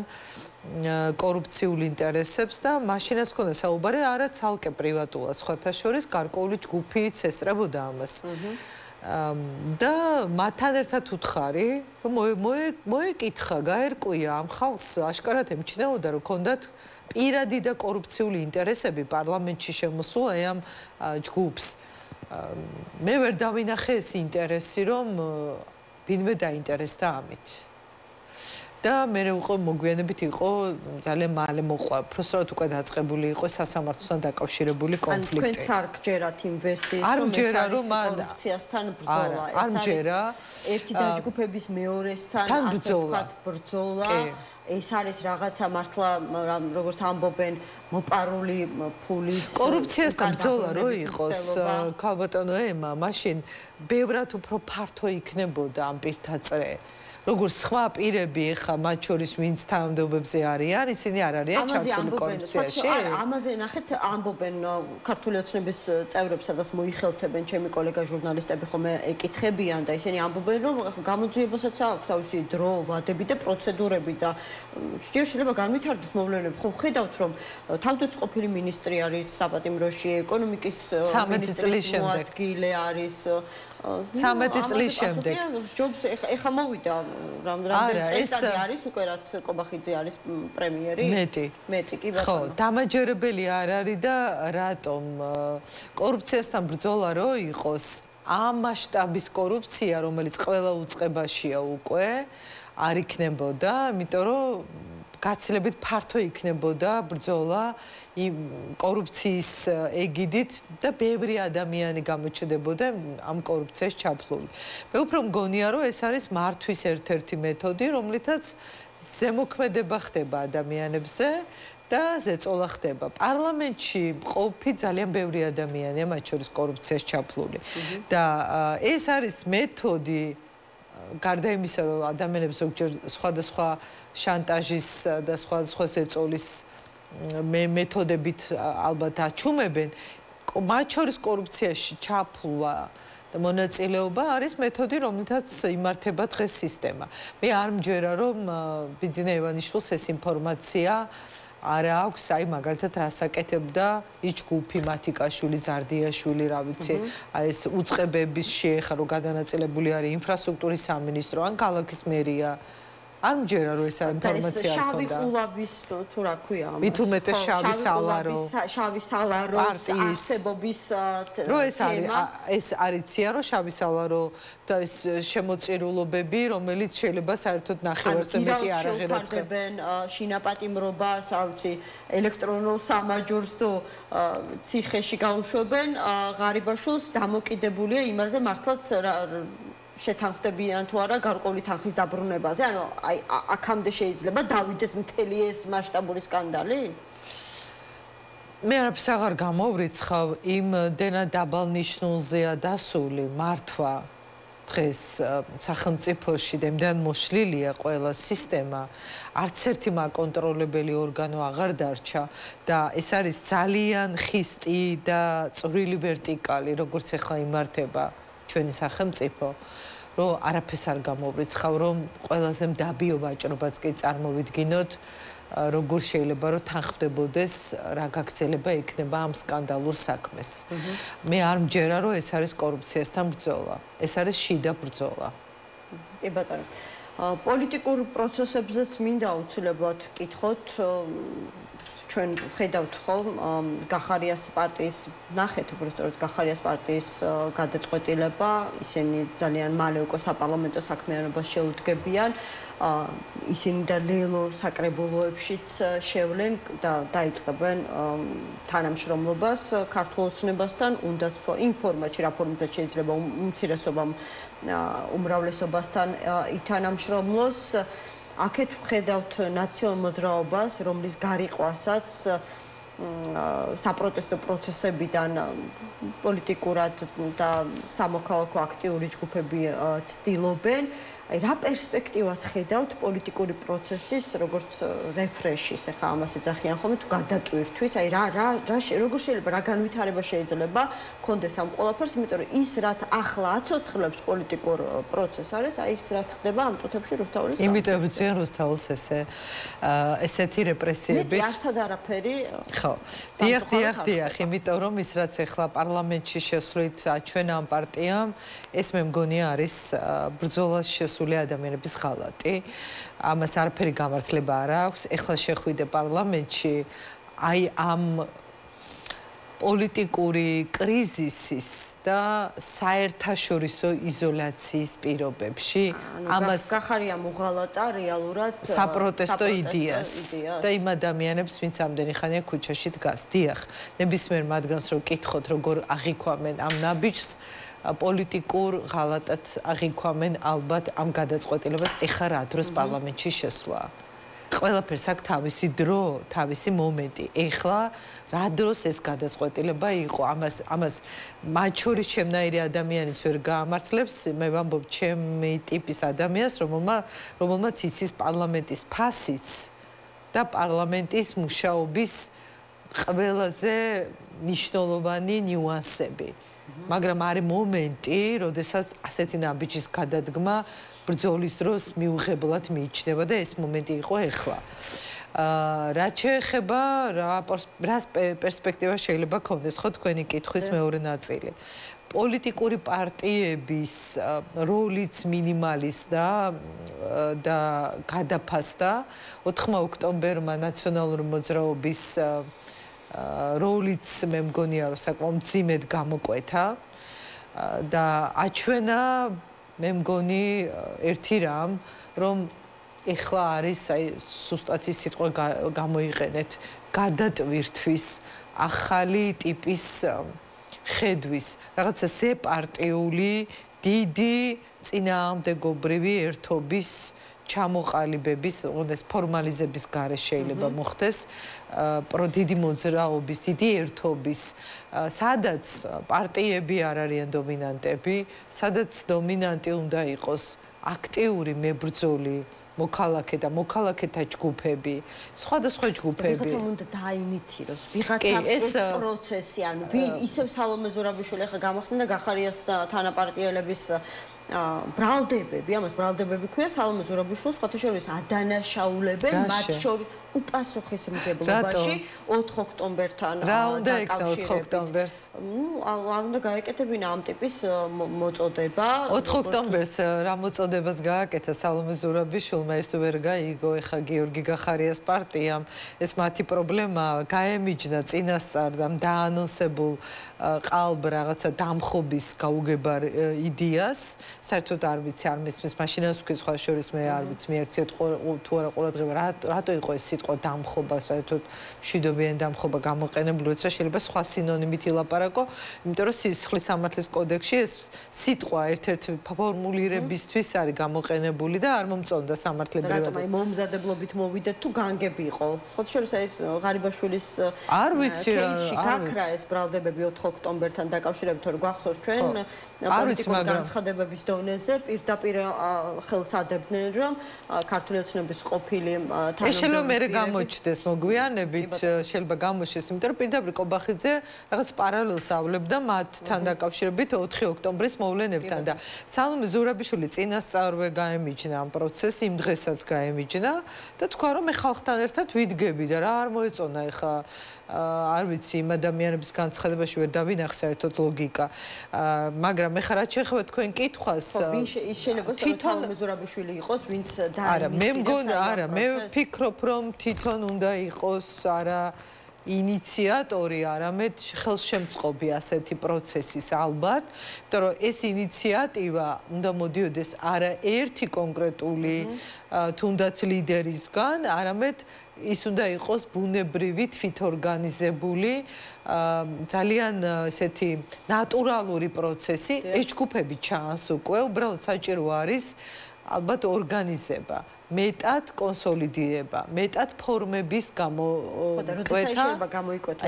კორუფციულ ინტერესებს და მაშინაც ქონდა საუბარი არა ცალკე პრივატულად სხვათა შორის გარკვეული ჯგუფიც ესწრებოდა ამას. და მათთან ერთად უთხარი, რომ მოეკითხა, გაერკვია ამ ხალხს აშკარად ემჩნეოდა, რომ ქონდათ პირადი და კორუფციული ინტერესები პარლამენტში შემოსულ ამ ჯგუფს. მე ვერ დავინახე ეს ინტერესი, რომ ვინმე დაინტერესდა ამით. და მე უკვე მოგვიანებით იყო ძალიან მალე მოყვა, პროსტორად უკვე დაწყებული იყო სასამართლოსთან დაკავშირებული კონფლიქტი. ან თქვენ არ გჯერათ იმ ვერსიის, რომ ეს არის კორუფციასთან ბრძოლა, არ მჯერა. ერთი დაჯგუფების მეორესთან ბრძოლა. ეს არის რაღაცა მართლა როგორც ამბობენ მოპარული ფულის კორუფციასთან ბრძოლა რო იყოს ქალბატონო ემა, მაშინ ბევრად უფრო ფართო იქნებოდა ამ პირთა წრე. როგორც სხვა პირები ხა მათ შორის ვინც თანამდებობებზე არიან, ისინი არ არიან ჩართული კორუფციაში. ამაზე ნახეთ ამბობენ ქართული ოცნების წევრებს, სადაც მოიხელთებენ ჩემი კოლეგა ჟურნალისტები ხომ ეკითხებიან და ისინი ამბობენ, რომ გამოძიებასაც აქვს თავისი დრო, ვადები და პროცედურები და შეიძლება განვითარდეს მოვლენები. ხო ხედავთ, რომ თავდაცყოფილი ministri არის საპატიმროში, ეკონომიკის ministris მოადგილე არის 13 წლის შემდეგ. ჯობს ეხა მოვიდა რამდენი წელი არის უკვე რაც კობახიძე არის პრემიერი? მეტი კი ბატონო. ხო, დამაჯერებელი არ არის და რატომ კორუფციასთან ბრძოლა რო იყოს, ამ მასშტაბის კორუფცია, რომელიც ყველა უწყებაშია უკვე, არ იქნებოდა, იმიტომ რომ გაცილებით ფართო იქნებოდა ბრძოლა იმ კორუფციის ეგიდით და ბევრი ადამიანი გამოჩნდებოდა ამ კორუფციაში ჩაფლული. მე უფრო მგონია, რომ ეს არის მართვის ერთ-ერთი მეთოდი, რომლითაც ზემოქმედება ხდება ადამიანებზე და ზეწოლა ხდება. პარლამენტში მყოფი ძალიან ბევრი ადამიანია, მათ შორის კორუფციაში ჩაფლული. და ეს არის მეთოდი გარდა იმისა, რომ ადამიანებს ზოგჯერ სხვადასხვა შანტაჟის და სხვადასხვა ზეწოლის მეთოდებით ალბათ აჩუმებენ, მათ შორის კორუფციაში ჩაფლვა და მონაწილეობა არის მეთოდი, რომლითაც იმართება დღეს სისტემა. მე არ მჯერა, რომ ბიძინა ივანიშვილს ეს ინფორმაცია არა აქვს, აი მაგალითად რას აკეთებდა იჩგუფი მათიკაშვილი, ზარდიაშვილი, რა ვიცი, აი ეს უწყებების შეეხა რომ გადანაწილებული არის ინფრასტრუქტურის სამინისტრო ან ქალაქის მერია. არ მჯერა რომ ეს ინფორმაცია არ ქონდა. შავი ყულავის თუ რა ქვია ამას. მით უმეტეს შავი სალარო. შავი სალაროს არსებობის რომ ეს არიცია რომ შავი სალარო და ეს შემოწირულობები, რომელიც შეიძლება საერთოდ ნახევარზე მეტი არ აღერაცხებენ შინაპატიმრობას, არ ვიცი, ელექტრონულ სამაჯურს თუ ციხეში გაუშვებენ, ღარიბაშვილს დამოკიდებულია იმაზე მართლაც შეთანხმდებიან თუ არა გარკვეული თანხის დაბრუნებაზე, ანუ აი აქამდე შეიძლება დავიდეს მთელი ეს მასშტაბური სკანდალი? მე არაფერს აღარ გამოვრიცხავ, იმდენად დაბალ ნიშნულზეა დასული მართვა დღეს სახელმწიფოში და იმდენად მოშლილია ყველა სისტემა, არც ერთი მაკონტროლებელი ორგანო აღარ დარჩა და ეს არის ძალიან ხისტი და წვრილი ვერტიკალი, როგორც ახლა იმართება ჩვენი სახელმწიფო, რომ არაფერს არ გამოვრიცხავ, რომ ყველაზე მდაბიო ვაჭრობაც კი წარმოვიდგინოთ, როგორ შეიძლება რომ თანხმდებოდეს რა გაგრძელება ექნება ამ სკანდალურ საქმეს. მე არ მჯერა, რომ ეს არის კორუფციასთან ბრძოლა. ეს არის შიდა ბრძოლა. კი ბატონო. პოლიტიკურ პროცესებზეც მინდა აუცილებლად ვკითხოთ. ჩვენ ხედავთ ხო გახარიას პარტიის ნახეთ უბრალოდ გახარიას პარტიის გადაწყვეტილება ისინი ძალიან მალე უკვე საპარლამენტო საქმიანობას შეუდგებიან ისინი და ლელო საკრებულოებშიც შევლენ და დაიწყებენ თანამშრომლობას ქართულ ოცნებასთან უნდათ თუ იმ ფორმატში რა ფორმატად შეიძლება უმცირესობამ უმრავლესობასთან ითანამშრომლოს აქეთ ვხედავთ ნაციონალურ მოძრაობას, რომლის გარიყვასაც საპროტესტო პროცესებიდან პოლიტიკურად და სამოქალაქო აქტიური ჯგუფები ცდილობენ. აი რა პერსპექტივას ხედავთ პოლიტიკური პროცესის როგორც რეფრეშის, ახლა ამას ეძახიან ხოლმე თუ გადატვირთვის, აი როგორ შეიძლება რა განვითარება შეიძლება კონდეს ამ ყველაფერს, იმიტომ რომ ის რაც ახლა აცოცხლებს პოლიტიკურ პროცესს არის, აი ის რაც ხდება ამ წუთებში რუსთაველის. იმიტომ ვიწვიან რუსთაველს ესეთი რეპრესიები. მე არსად არაფერი. ხო. დიახ, იმიტომ რომ ის რაც ახლა პარლამენტში შესვლით ჩვენ ამ პარტიამ, ეს მე მგონი არის ბრძოლაში შესული ადამიანების ღალატი. ამას არაფერი გამართლება არ აქვს. ეხლა შეხვიდე პარლამენტში აი ამ პოლიტიკური კრიზისის და საერთაშორისო იზოლაციის პირობებში ამას გახარია მოღალატა რეალურად საპროტესტო იდეას და იმ ადამიანებს ვინც ამდენი ხანია ქუჩაში დგას. დიახ, ნებისმიერ მათგანს რო კითხოთ როგორ აღიქვამენ ამ ნაბიჯს პოლიტიკურ ღალატად აღიქვამენ ალბათ ამ გადაწყვეტილებას ეხლა რა დროს პარლამენტში შესვლა. ყველაფერს აქვს თავისი დრო, თავისი მომენტი. ეხლა რა დროს ეს გადაწყვეტილება იყო? ამას მათ შორის ჩემნაირი ადამიანის ვერ გაამართლებს. მე ვამბობ ჩემი ტიპის ადამიანს, რომელმაც იცის პარლამენტის ფასიც და პარლამენტის მუშაობის ყველაზე მნიშვნელოვანი ნიუანსები. მაგრამ არის მომენტი, როდესაც ასეთი ნაბიჯის გადადგმა ბრძოლის დროს მიუღებლად მიიჩნევა და ეს მომენტი იყო ეხლა. რა შეეხება რა პერსპექტივა შეიძლება გქონდეს ხო თქვენი კითხვის მეორე ნაწილი. პოლიტიკური პარტიების როლიც მინიმალიზდა და გადაფასდა 4 ოქტომბერმა ნაციონალური მოძრაობის როლიც მე მგონია რომ საკმაოდ მძიმედ გამოკვეთა და აჩვენა მე მგონი ერთი რამ რომ ეხლა არის აი სუსტათი სიტყვა გამოიყენეთ გადატვირთვის ახალი ტიპის ხედვის რაღაცა ზეპარტიული დიდი წინააღმდეგობრივი ერთობის ჩამოყალიბების, ეს ფორმალიზების გარეშე შეიძლება მოხდეს დიდი მოძრაობის, დიდი ერთობის, სადაც პარტიები არ არიან დომინანტები, სადაც დომინანტი უნდა იყოს აქტიური მებრძოლი მოქალაქე და მოქალაქეთა ჯგუფები, სხვადასხვა ჯგუფები. ვიღაცა უნდა დაინიციოს, ვიღაცა პროცესი, ანუ ისევ სალომე ზურაბიშვილი ახლა გამახსენდა გახარიას თანაპარტიელების ბრალდებები, ამას ბრალდებები ქვია სალომე ზურაბიშვილს ხოთაშორის ადანაშაულებენ მათ შორის უპასუხისმგებლობაში 4 ოქტომბერთან რა უნდა იქნა 4 ოქტომბერს? არ უნდა გაეკეთებინა ამ ტიპის მოწოდება. 4 ოქტომბერს რა მოწოდებას გააკეთა სალომე ზურაბიშვილმა ეს ვერ გაიგო ეხა გიორგი გახარიას პარტიამ ეს მათი პრობლემა გაემიჯნა წინასწარ და დაანონსებულ ყალბ რაღაცა დამხობის გაუგებარ იდეას საერთოდ არ ვიცი არ მესმის მაშინაც თქვი სხვა შორის მე არ ვიცი მიაქციეთ თუ არა ყურადღება რატო იყო ეს სიტყვა დამხობა საერთოდ მშვიდობიანი დამხობა გამოყენებული როცა შეიძლება სხვა სინონიმით ილაპარაკო იმიტომ რომ სისხლის სამართლის კოდექსში ეს სიტყვა ერთ-ერთი ფორმულირებისთვის არის გამოყენებული და არ მომწონდა სამართლებრივად რატომ მომზადებლობით მოვიდეთ თუ განგები იყო სხვა შორის ეს ღარიბაშვილის არ ვიცი გაქრა ეს ბრალდებები 4 ოქტომბერთან დაკავშირებით რომ გვახსოვს ჩვენ პოლიტიკური განცხადებების დონეზე პირდაპირ ხელს ადებდნენ რომ ქართული ოცნების ყოფილი თანამდებობები გამოჩნდეს მოგვიანებით შეიძლება გამოჩნდეს იმიტომ რომ პირდაპირ კობახიძე რაღაც პარალელს ავლებდა მათთან დაკავშირებით 4 ოქტომბრის მოვლენებთან და სალომე ზურაბიშვილი წინასწარვე გაემიჯნა ამ პროცესს იმ დღესაც გაემიჯნა და თქვა რომ მე ხალხთან ერთად ვიდგები და რა არ მოეწონა ეხა არ ვიცი იმ ადამიანების განცხადებაში ვერ დავინახე საერთოდ ლოგიკა მაგრამ ეხლა რაც შეეხება თქვენ კითხვას შეიძლება სალომე ზურაბიშვილი იყოს ვინც არა მე მგონი არა მე ვფიქრობ რომ თვითონ უნდა იყოს არა ინიციატორი არამედ ხელშემწყობი ასეთი პროცესის ალბათ იმიტომ რომ ეს ინიციატივა უნდა მოდიოდეს არა ერთი კონკრეტული თუნდაც ლიდერისგან არამედ ის უნდა იყოს ბუნებრივი თვითორგანიზებული ძალიან ესეთი ნატურალური პროცესი ეს ჯგუფები ჩანს უკვე უბრალოდ საჭირო არის ალბათ ორგანიზება მეტად კონსოლიდირება მეტად ფორმების გამოკვეთა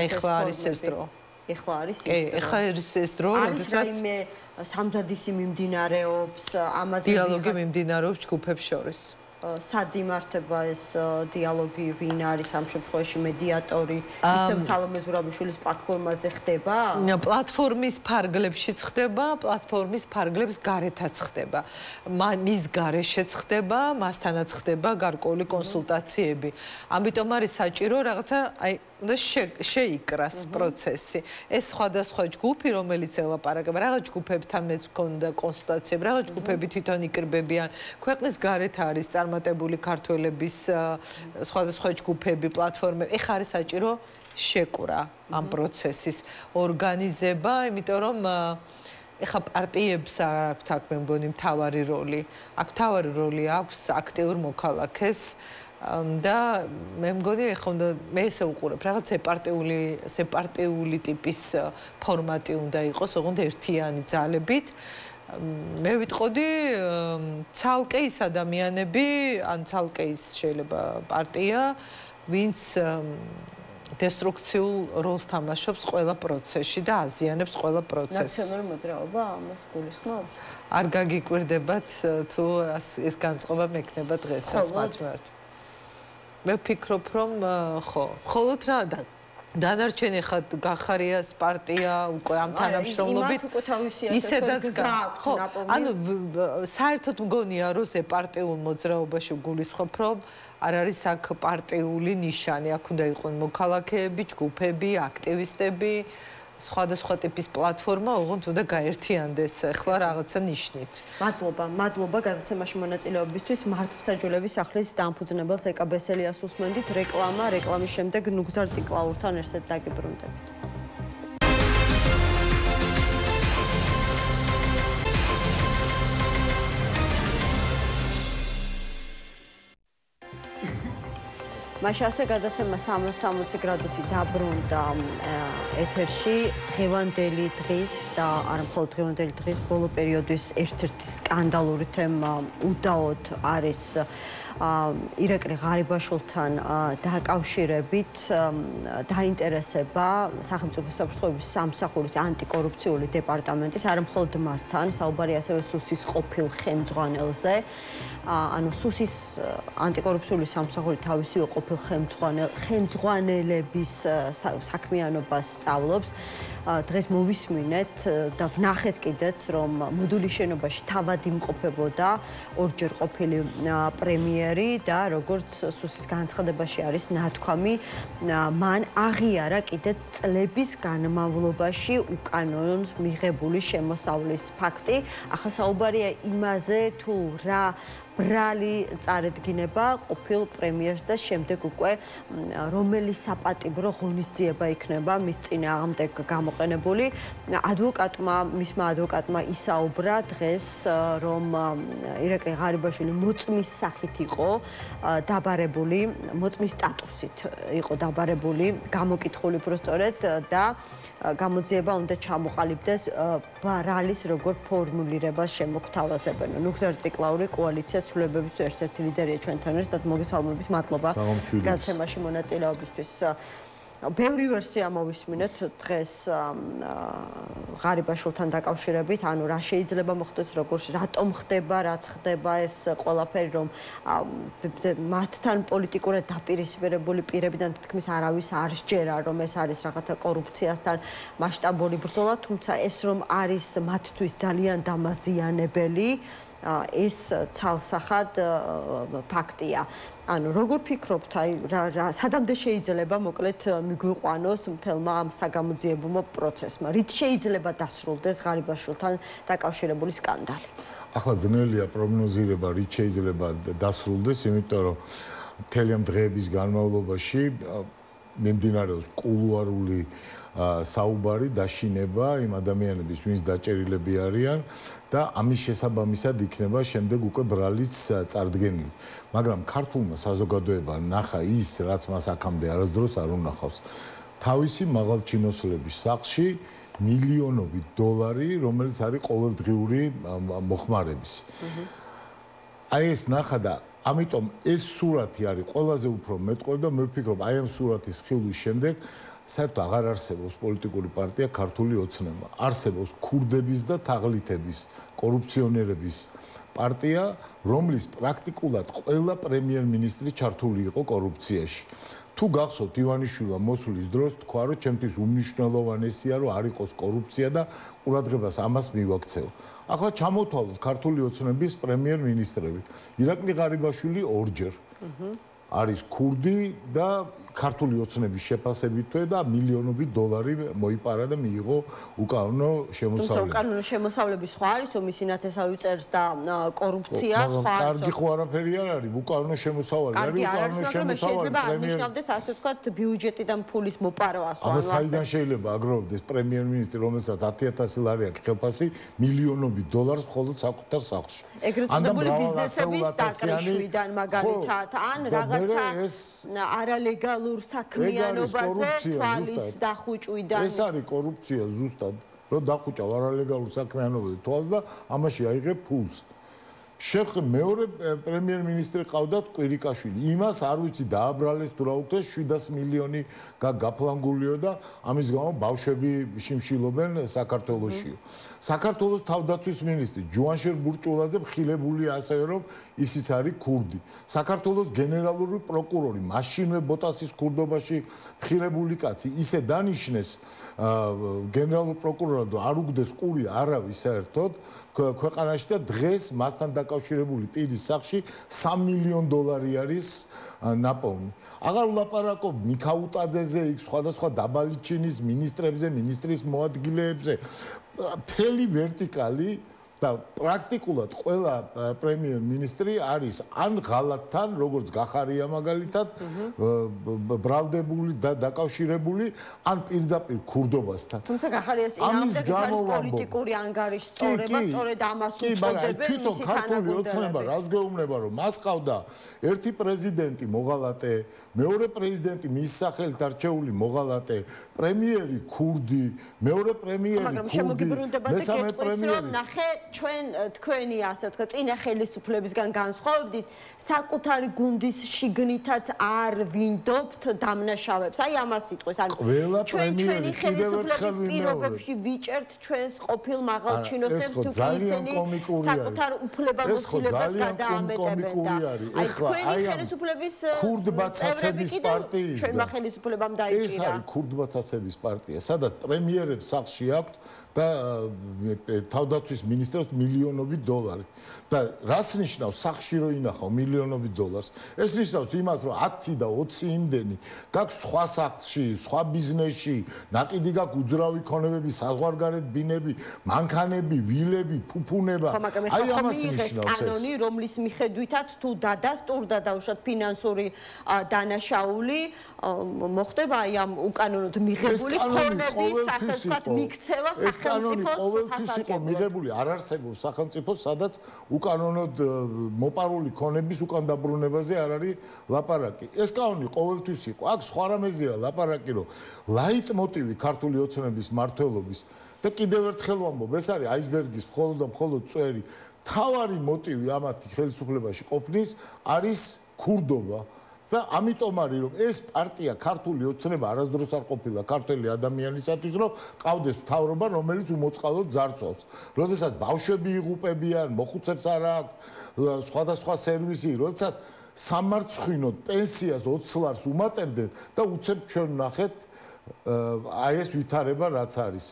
ეხლა არის ეს დრო ეხლა არის ის. კი, ეხლა ეს დრო, როდესაც რაიმე სამზადისი მიმდინარეობს, ამაზე დიალოგი მიმდინარეობს ჯგუფებს შორის. სად იმართება ეს დიალოგი, ვინ არის ამ შემთხვევაში მედიატორი, ისევ სალომე ზურაბიშვილის პლატფორმაზე ხდება? პლატფორმის ფარგლებშიც ხდება, პლატფორმის ფარგლებს გარეთაც ხდება. მის გარეშეც ხდება, მასთანაც ხდება გარკვეული კონსულტაციები. ამიტომ არის საჭირო რაღაცა აი უნდა შეიკრას პროცესი. ეს სხვადასხვა ჯგუფი, რომელიც ელაპარაკება, რაღაც ჯგუფებთან მეც მქონდა კონსულტაციები, რაღაც ჯგუფები თვითონ იკრიბებიან. ქვეყნის გარეთ არის წარმატებული ქართველების სხვადასხვა ჯგუფები, პლატფორმები. ეხლა არის საჭირო შეკვრა ამ პროცესის ორგანიზება, იმიტომ რომ ეხლა პარტიებს არ აქვთ აქ მე მგონი მთავარი როლი. აქ მთავარი როლი აქვს აქტიურ მოქალაქეს და მე მგონი ეხლა უნდა მე ესე უყურებ რაღაც სეპარტიული ტიპის ფორმატი უნდა იყოს, ოღონდ ერთიანი ძალებით. მე ვიტყოდი ცალკე ის ადამიანები, ან ცალკე ის შეიძლება პარტია, ვინც დესტრუქციულ როლს თამაშობს ყველა პროცესში და აზიანებს ყველა პროცესს. ნაციონალური მოძრაობა ამას გულისხმობს? არ გაგიკვირდებათ თუ ეს განწყობა მექნება დღესაც მათ მიმართ. მე ვფიქრობ, რომ ხო, მხოლოდ რა დანარჩენი ხა გახარიას პარტია უკვე ამ თანამშრომლობით ისედაც ხო ანუ საერთოდ მგონია რომ პარტიულ მოძრაობაში გულისხმობ რომ არ არის აქ პარტიული ნიშანი, აქ უნდა იყვნენ მოქალაქეები, ჯგუფები, აქტივისტები, სხვადასხვა ტიპის პლატფორმა, ოღონდ უნდა გაერთიანდეს ახლა რაღაცა ნიშნით. მადლობა გადაცემაში მონაწილეობისთვის. მართლმსაჯულების სახლის დამფუძნებელს ეკაბესელიას უსმენდით. რეკლამის შემდეგ ნუგზარ ციკლაურთან ერთად დაგიბრუნდებით. მაშასე გადაცემა 360 გრადუსი დაბრუნდა ეთერში. ღევანდელი დღის და არა მხოლოდ ღევანდელი დღის ბოლო პერიოდის ერთ-ერთი სკანდალური თემა უდაოდ არის ირაკლი ღარიბაშვილთან დაკავშირებით დაინტერესება სახელმწიფო საფრთხეების სამსახურის ანტიკორუფციული დეპარტამენტის, არა მხოლოდ მასთან, საუბარი ასევე სუსის ყოფილ ხელმძღვანელზე. ანუ სუსის ანტიკორუფციული სამსახური თავისივე ყოფილ ხელმძღვანელების საქმიანობას სწავლობს. დღეს მოვისმინეთ და ვნახეთ კიდეც, რომ მოდულის შენობაში თავად იმყოფებოდა ორჯერ ყოფილი პრემიერი და როგორც სუსის განცხადებაში არის ნათქვამი, მან აღიარა კიდეც წლების განმავლობაში უკანონოდ მიღებული შემოსავლის ფაქტი. ახლა საუბარია იმაზე, თუ რა ბრალი წარედგინება ყოფილ პრემიერს და შემდეგ უკვე რომელი საპატიმრო ღონისძიება იქნება მის წინააღმდეგ გამოყენებული. მისმა ადვოკატმა ისაუბრა დღეს, რომ ირაკლი ღარიბაშვილი მოწმის სახით იყო დაბარებული, მოწმის სტატუსით იყო დაბარებული, გამოკითხული პროსტორეთ და გამოძიება უნდა ჩამოყალიბდეს ბრალის როგორ ფორმულირებას შემოგთავაზებენ. ნუგზარ ციკლაური კოალიცია ცვლილებების ერთ-ერთი ლიდერია ჩვენთან ერთად. მოგესალმებით, მადლობა გადაცემაში მონაწილეობისთვის. ბევრი ვერსია მოვისმინეთ დღეს ღარიბაშვილთან დაკავშირებით, ანუ რა შეიძლება მოხდეს, რატომ ხდება, რაც ხდება ეს ყველაფერი, რომ მათთან პოლიტიკურად დაპირისპირებული პირებიდან თითქმის არავის არ სჯერა, რომ ეს არის რაღაცა კორუფციასთან მასშტაბური ბრძოლა, თუმცა ეს რომ არის მათთვის ძალიან დამაზიანებელი, ეს ცალსახად ფაქტია. ანუ როგორ ფიქრობთ, აი სადამდე შეიძლება მოკლედ მიგვიყვანოს მთელმა ამ საგამოძიებო პროცესმა? რით შეიძლება დასრულდეს ღარიბაშვილთან დაკავშირებული სკანდალი? ახლა ძნელია პროგნოზირება, რით შეიძლება დასრულდეს, იმიტომ რომ მთელი ამ დღეების განმავლობაში მიმდინარეობს კულუარული საუბარი, დაშინება იმ ადამიანების, ვინც დაჭერილები არიან და ამის შესაბამისად იქნება შემდეგ უკვე ბრალიც წარდგენილი. მაგრამ ქართულმა საზოგადოებამ ნახა ის, რაც მას აქამდე არასდროს არ უნახავს. თავისი მაღალჩინოსლების სახლში მილიონობით დოლარი, რომელიც არის ყოველდღიური მოხმარების. აი ეს ნახა და ამიტომ ეს სურათი არის ყველაზე უფრო მეტყვი და მე ვფიქრობ, აი ამ სურათის ხილვის შემდეგ საერთოდ აღარ არსებობს პოლიტიკური პარტია ქართული ოცნება. არსებობს ქურდების და თაღლითების კორუფციონერების პარტია, რომლის პრაქტიკულად ყველა პრემიერ-მინისტრი ჩართული იყო კორუფციაში. თუ გახსოვთ ივანიშვილმა მოსulis დროს თქვა, რომ ჩემთვის უმნიშვნელოვანესია, რომ არ იყოს კორუფცია და ყურადღებას ამას მივაქცევ. ახლა ჩამოთვალოთ ქართული ოცნების პრემიერ-მინისტრები. ირაკლი ღარიბაშვილი ორჯერ არის ქურდი და ქართული ოცნების შეფასებითვე და მილიონობით დოლარი მოიპარა და მიიღო უკანონო შემოსავლები. უკანონო შემოსავლები სხვა არის, რომ მისი ნათესავი წერს და კორუფცია სხვა არის. კარგი ხო არაფერი არ არის, უკანონო შემოსავალი არის, უკანონო შემოსავალი პრემიერ-მინისტრს ასე ვთქვათ, ბიუჯეტიდან ფულის მოპარვას ვარ. აბა საიდან შეიძლება აგროვდეს პრემიერ-მინისტრი, რომელსაც 10,000 ლარი აქვს ხელფასი, მილიონობით დოლარს მხოლოდ საკუთარ სახლში. ეგრეთ წოდებული ბიზნესების დაკრიშვიდან მაგალითად, ან რაღაცა არალეგალურ საქმიანობაზე თვალის დახუჭვიდან. ეს არის კორუფცია ზუსტად, რომ დახუჭავ არალეგალურ საქმიანობაზე თვალს და ამაში აიღებ ფულს. მეორე პრემიერ-მინისტრი ყავდათ კვირიკაშვილი. იმას არ ვიცი დააბრალეს თუ რა უქრეს 700 მილიონი გაფლანგულიო და ამის გამო ბავშვები შიმშილობენ საქართველოსში. საქართველოს თავდაცვის მინისტრი ჯუანშერ ბურჭულაძე მხილებული ასევე რომ ისიც არის ქურდი. საქართველოს გენერალური პროკურორი მაშინვე ბოტასის ქურდობაში მხილებული კაცი ისე დანიშნეს გენერალურ პროკურორად რომ არ უგდეს ყური არავის საერთოდ ქვეყანაში და დღეს მასთან დაკავშირებული პირის სახში 3 მილიონ დოლარი არის ნაპოვნი. აღარ ვლაპარაკობ მიქაუტაძეზე, იქ სხვადასხვა დაბალი ჩინის მინისტრებზე, მინისტრის მოადგილეებზე. მთელი ვერტიკალი და პრაქტიკულად ყველა პრემიერ-მინისტრი არის ან ღალატთან, როგორც გახარია მაგალითად, ბრალდებული და დაკავშირებული, ან პირდაპირ ქურდობასთან. თუმცა გახარიას ინამდვილად პოლიტიკური ანგარიშსწორება, სწორედ ამას უწოდებენ თვითონ ქართული ოცნება რას გეუბნება, რომ მას ყავდა ერთი პრეზიდენტი მოღალატე, მეორე პრეზიდენტი მის სახელით არჩეული მოღალატე, პრემიერი ქურდი, მეორე პრემიერი ქურდი, მესამე პრემიერი ჩვენ თქვენი ასე ვთქვათ წინა ხელისუფლებისგან განსხვავებით საკუთარი გუნდის შიგნითაც არ ვინდობთ დამნაშავებს. აი ამას იტყვის. ანუ პრემიერი კიდევ ერთხელ პირობებში ვიჭერთ ჩვენს ყოფილ მაღალჩინოსებს თუ ისინი საკუთარ უფლებამოსილებას გადაამეტებენ. აი თქვენი ხელისუფლების ქურდბაცაცების პარტიის ჩვენმა ხელისუფლებამ დაიჭირა. ეს არის ქურდბაცაცების პარტია, სადაც პრემიერებს სახლში აქვთ და თავდაცვის მინისტრს მილიონობით დოლარი. და რას ნიშნავს სახლში რო ინახავ მილიონობით დოლარს? ეს ნიშნავს იმას, რომ 10 და 20 იმდენი გაქვს სხვა სახლში, სხვა ბიზნესში, ნაკიდი გაქვს უძრავი ქონებები, საზღვარგარეთ ბინები, მანქანები, ვილები, ფუფუნება. აი ამას ნიშნავს ეს. კანონი, რომლის მიხედვითაც თუ დადასტურდა დაუშვათ ფინანსური დანაშაული, მოხდება აი ამ უკანონოდ მიღებული ქონების ასე ვთქვათ მიქცევა სახელმწიფოს. ეს კანონი ყოველთვის იყო მიღებული, არ არსებობს სახელმწიფო, სადაც უკანონოდ მოპარული ქონების უკან დაბრუნებაზე არ არის ლაპარაკი. ეს კანონი ყოველთვის იყო. აქ სხვა რამეზეა ლაპარაკი, რომ ლაიტმოტივი ქართული ოცნების მმართველობის და კიდევ ერთხელ ვამბობ, ეს არის აისბერგის მხოლოდ და მხოლოდ წვერი. თავარი მოტივი ამათი ხელისუფლებაში ყოფნის არის ქურდობა. და ამიტომ არის რომ ეს პარტია ქართული ოცნება არასდროს არ ყოფილა ქართველი ადამიანისათვის რომ ყავდეს მთავრობა რომელიც უმოწყალოდ ძარცვავს. როდესაც ბავშვები იღუპებიან, მოხუცებს არ აქვს სხვადასხვა სერვისი, როდესაც სამარცხვინოდ პენსიას 20 ლარს უმატებდნენ და უცებ ჩვენ ვნახეთ აი ეს ვითარება რაც არის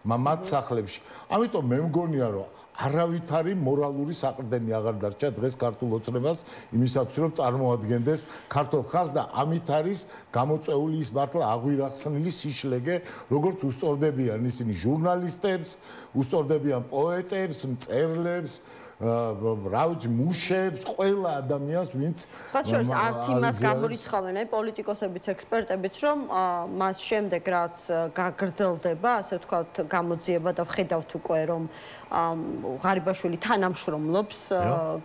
მათ სახლებში. ამიტომ მე მგონია რომ არავითარი მორალური საყრდენი აღარ დარჩა დღეს ქართულ ოცნებას იმისათვის რომ წარმოადგენდეს ქართულ ხალხს და ამით არის გამოწვეული ის მართლა აღვირახსნილი სიშლეგე როგორც უსწორდებიან ისინი ჟურნალისტებს, უსწორდებიან პოეტებს, მწერლებს, რავი მუშებს, ყველა ადამიანს ვინც ფაქტობრივად არც იმას გამორიცხავენ აი პოლიტიკოსებიც, ექსპერტებიც რომ მას შემდეგ რაც გაგრძელდება ასე ვთქვათ გამოძიება და ვხედავთ უკვე რომ ღარიბაშვილი თანამშრომლობს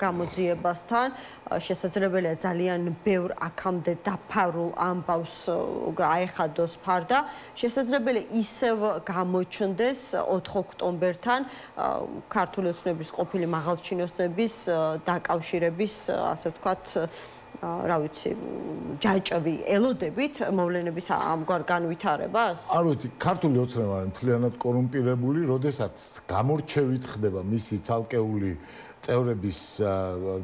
გამოძიებასთან შესაძლებელია ძალიან ბევრ აქამდე დაფარულ ამბავს აეხადოს ფარდა შესაძლებელია ისევ გამოჩნდეს 4 ოქტომბერთან ქართული ოცნების ყოფილი მაღალჩინოსნების დაკავშირების ასე ვთქვათ რა ვიცი, ჯაჭვი ელოდებით მოვლენების ამგვარ განვითარებას? არ ვიცი, ქართული ოცნება არის მთლიანად კორუმპირებული, როდესაც გამორჩევით ხდება მისი ცალკეული წევრების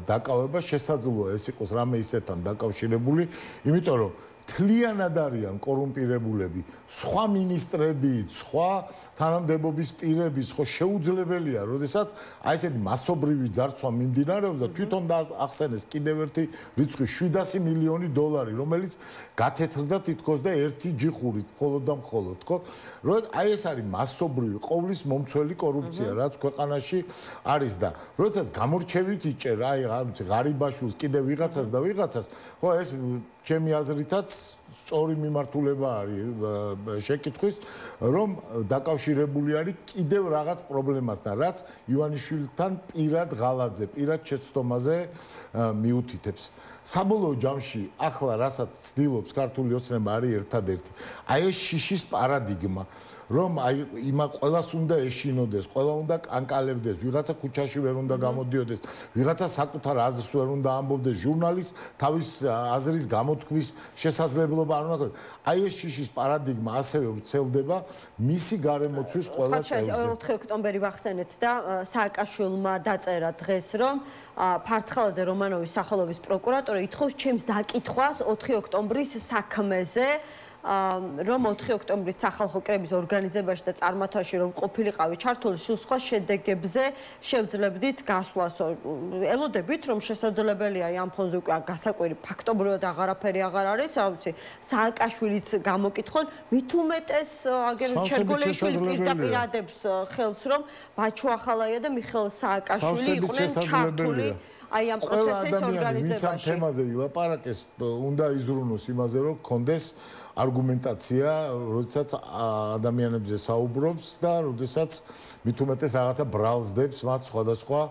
დაკავება, შესაძლოა ეს იყოს რამე ისეთთან დაკავშირებული, იმიტომ რომ მთლიანად არიან კორუმპირებულები, სხვა მინისტრები, სხვა თანამდებობის პირები, ხო შეუძლებელია, როდესაც აი ესეთი მასობრივი ძარცვა მიმდინარეობს და თვითონ ახსენეს კიდევ ერთი რიცხვი 700 მილიონი დოლარი, რომელიც გათეთრდა თითქოს და ერთი ჯიხურით, მხოლოდ და მხოლოდ, ხო? აი ეს არის მასობრივი ყოვლის მომცველი კორუფცია, რაც ქვეყანაში არის და როდესაც გამორჩევით იჭერ, აი ღარიბაშვილს კიდევ ვიღაცას და ვიღაცას, ხო ეს ჩემი აზრითაც სწორი მიმართულება არის შეკითხვის, რომ დაკავშირებული არის კიდევ რაღაც პრობლემასთან, რაც ივანიშვილთან პირად ღალაძე, პირად შეცდომაზე მიუთითებს. საბოლოო ჯამში ახლა რასაც ცდილობს ქართული ოცნება არის ერთადერთი. აი ეს შიშის პარადიგმა, რომ აი იმა ყველას უნდა ეშინოდეს, ყველა უნდა კანკალებდეს, ვიღაცა ქუჩაში ვერ უნდა გამოდიოდეს, ვიღაცა საკუთარ აზრს ვერ უნდა ამბობდეს, ჟურნალისტს თავის აზრის გამოთქმის შესაძლებლობა არ უნდა. აი ეს შიშის პარადიგმა ასევე ვრცელდება მისი გარემოცვის ყველა წელზე. 4 ოქტომბერი ვახსენეთ და სააკაშვილმა დაწერა დღეს, რომ ფარცხალაძე რომანოვის სახელობის პროკურატორი ითხოვს ჩემს დაკითხვას 4 ოქტომბრის საქმეზე. რომ 4 ოქტომბრის სახალხო კრების ორგანიზებაში და წარმართვაში რომ ყოფილიყავი ჩართული სულ სხვა შედეგებზე შევძლებდით გასვლას. ელოდებით რომ შესაძლებელია ამ ფონზე უკვე გასაკვირი ფაქტობრივად აღარაფერი აღარ არის, რა ვიცი, სააკაშვილიც გამოკითხონ, მით უმეტეს აგერ ჩერგოლეიშვილი პირდაპირ ადებს ხელს რომ ბაჩუ ახალაია და მიხეილ სააკაშვილი იყვნენ ჩართული აი ამ პროცესის ორგანიზებაში. ვინც ამ თემაზე ილაპარაკეს, უნდა იზრუნოს იმაზე, რომ კონდეს არგუმენტაცია, როდესაც ადამიანებზე საუბრობს და როდესაც მით უმეტეს რაღაცა ბრალსდებს მათ სხვადასხვა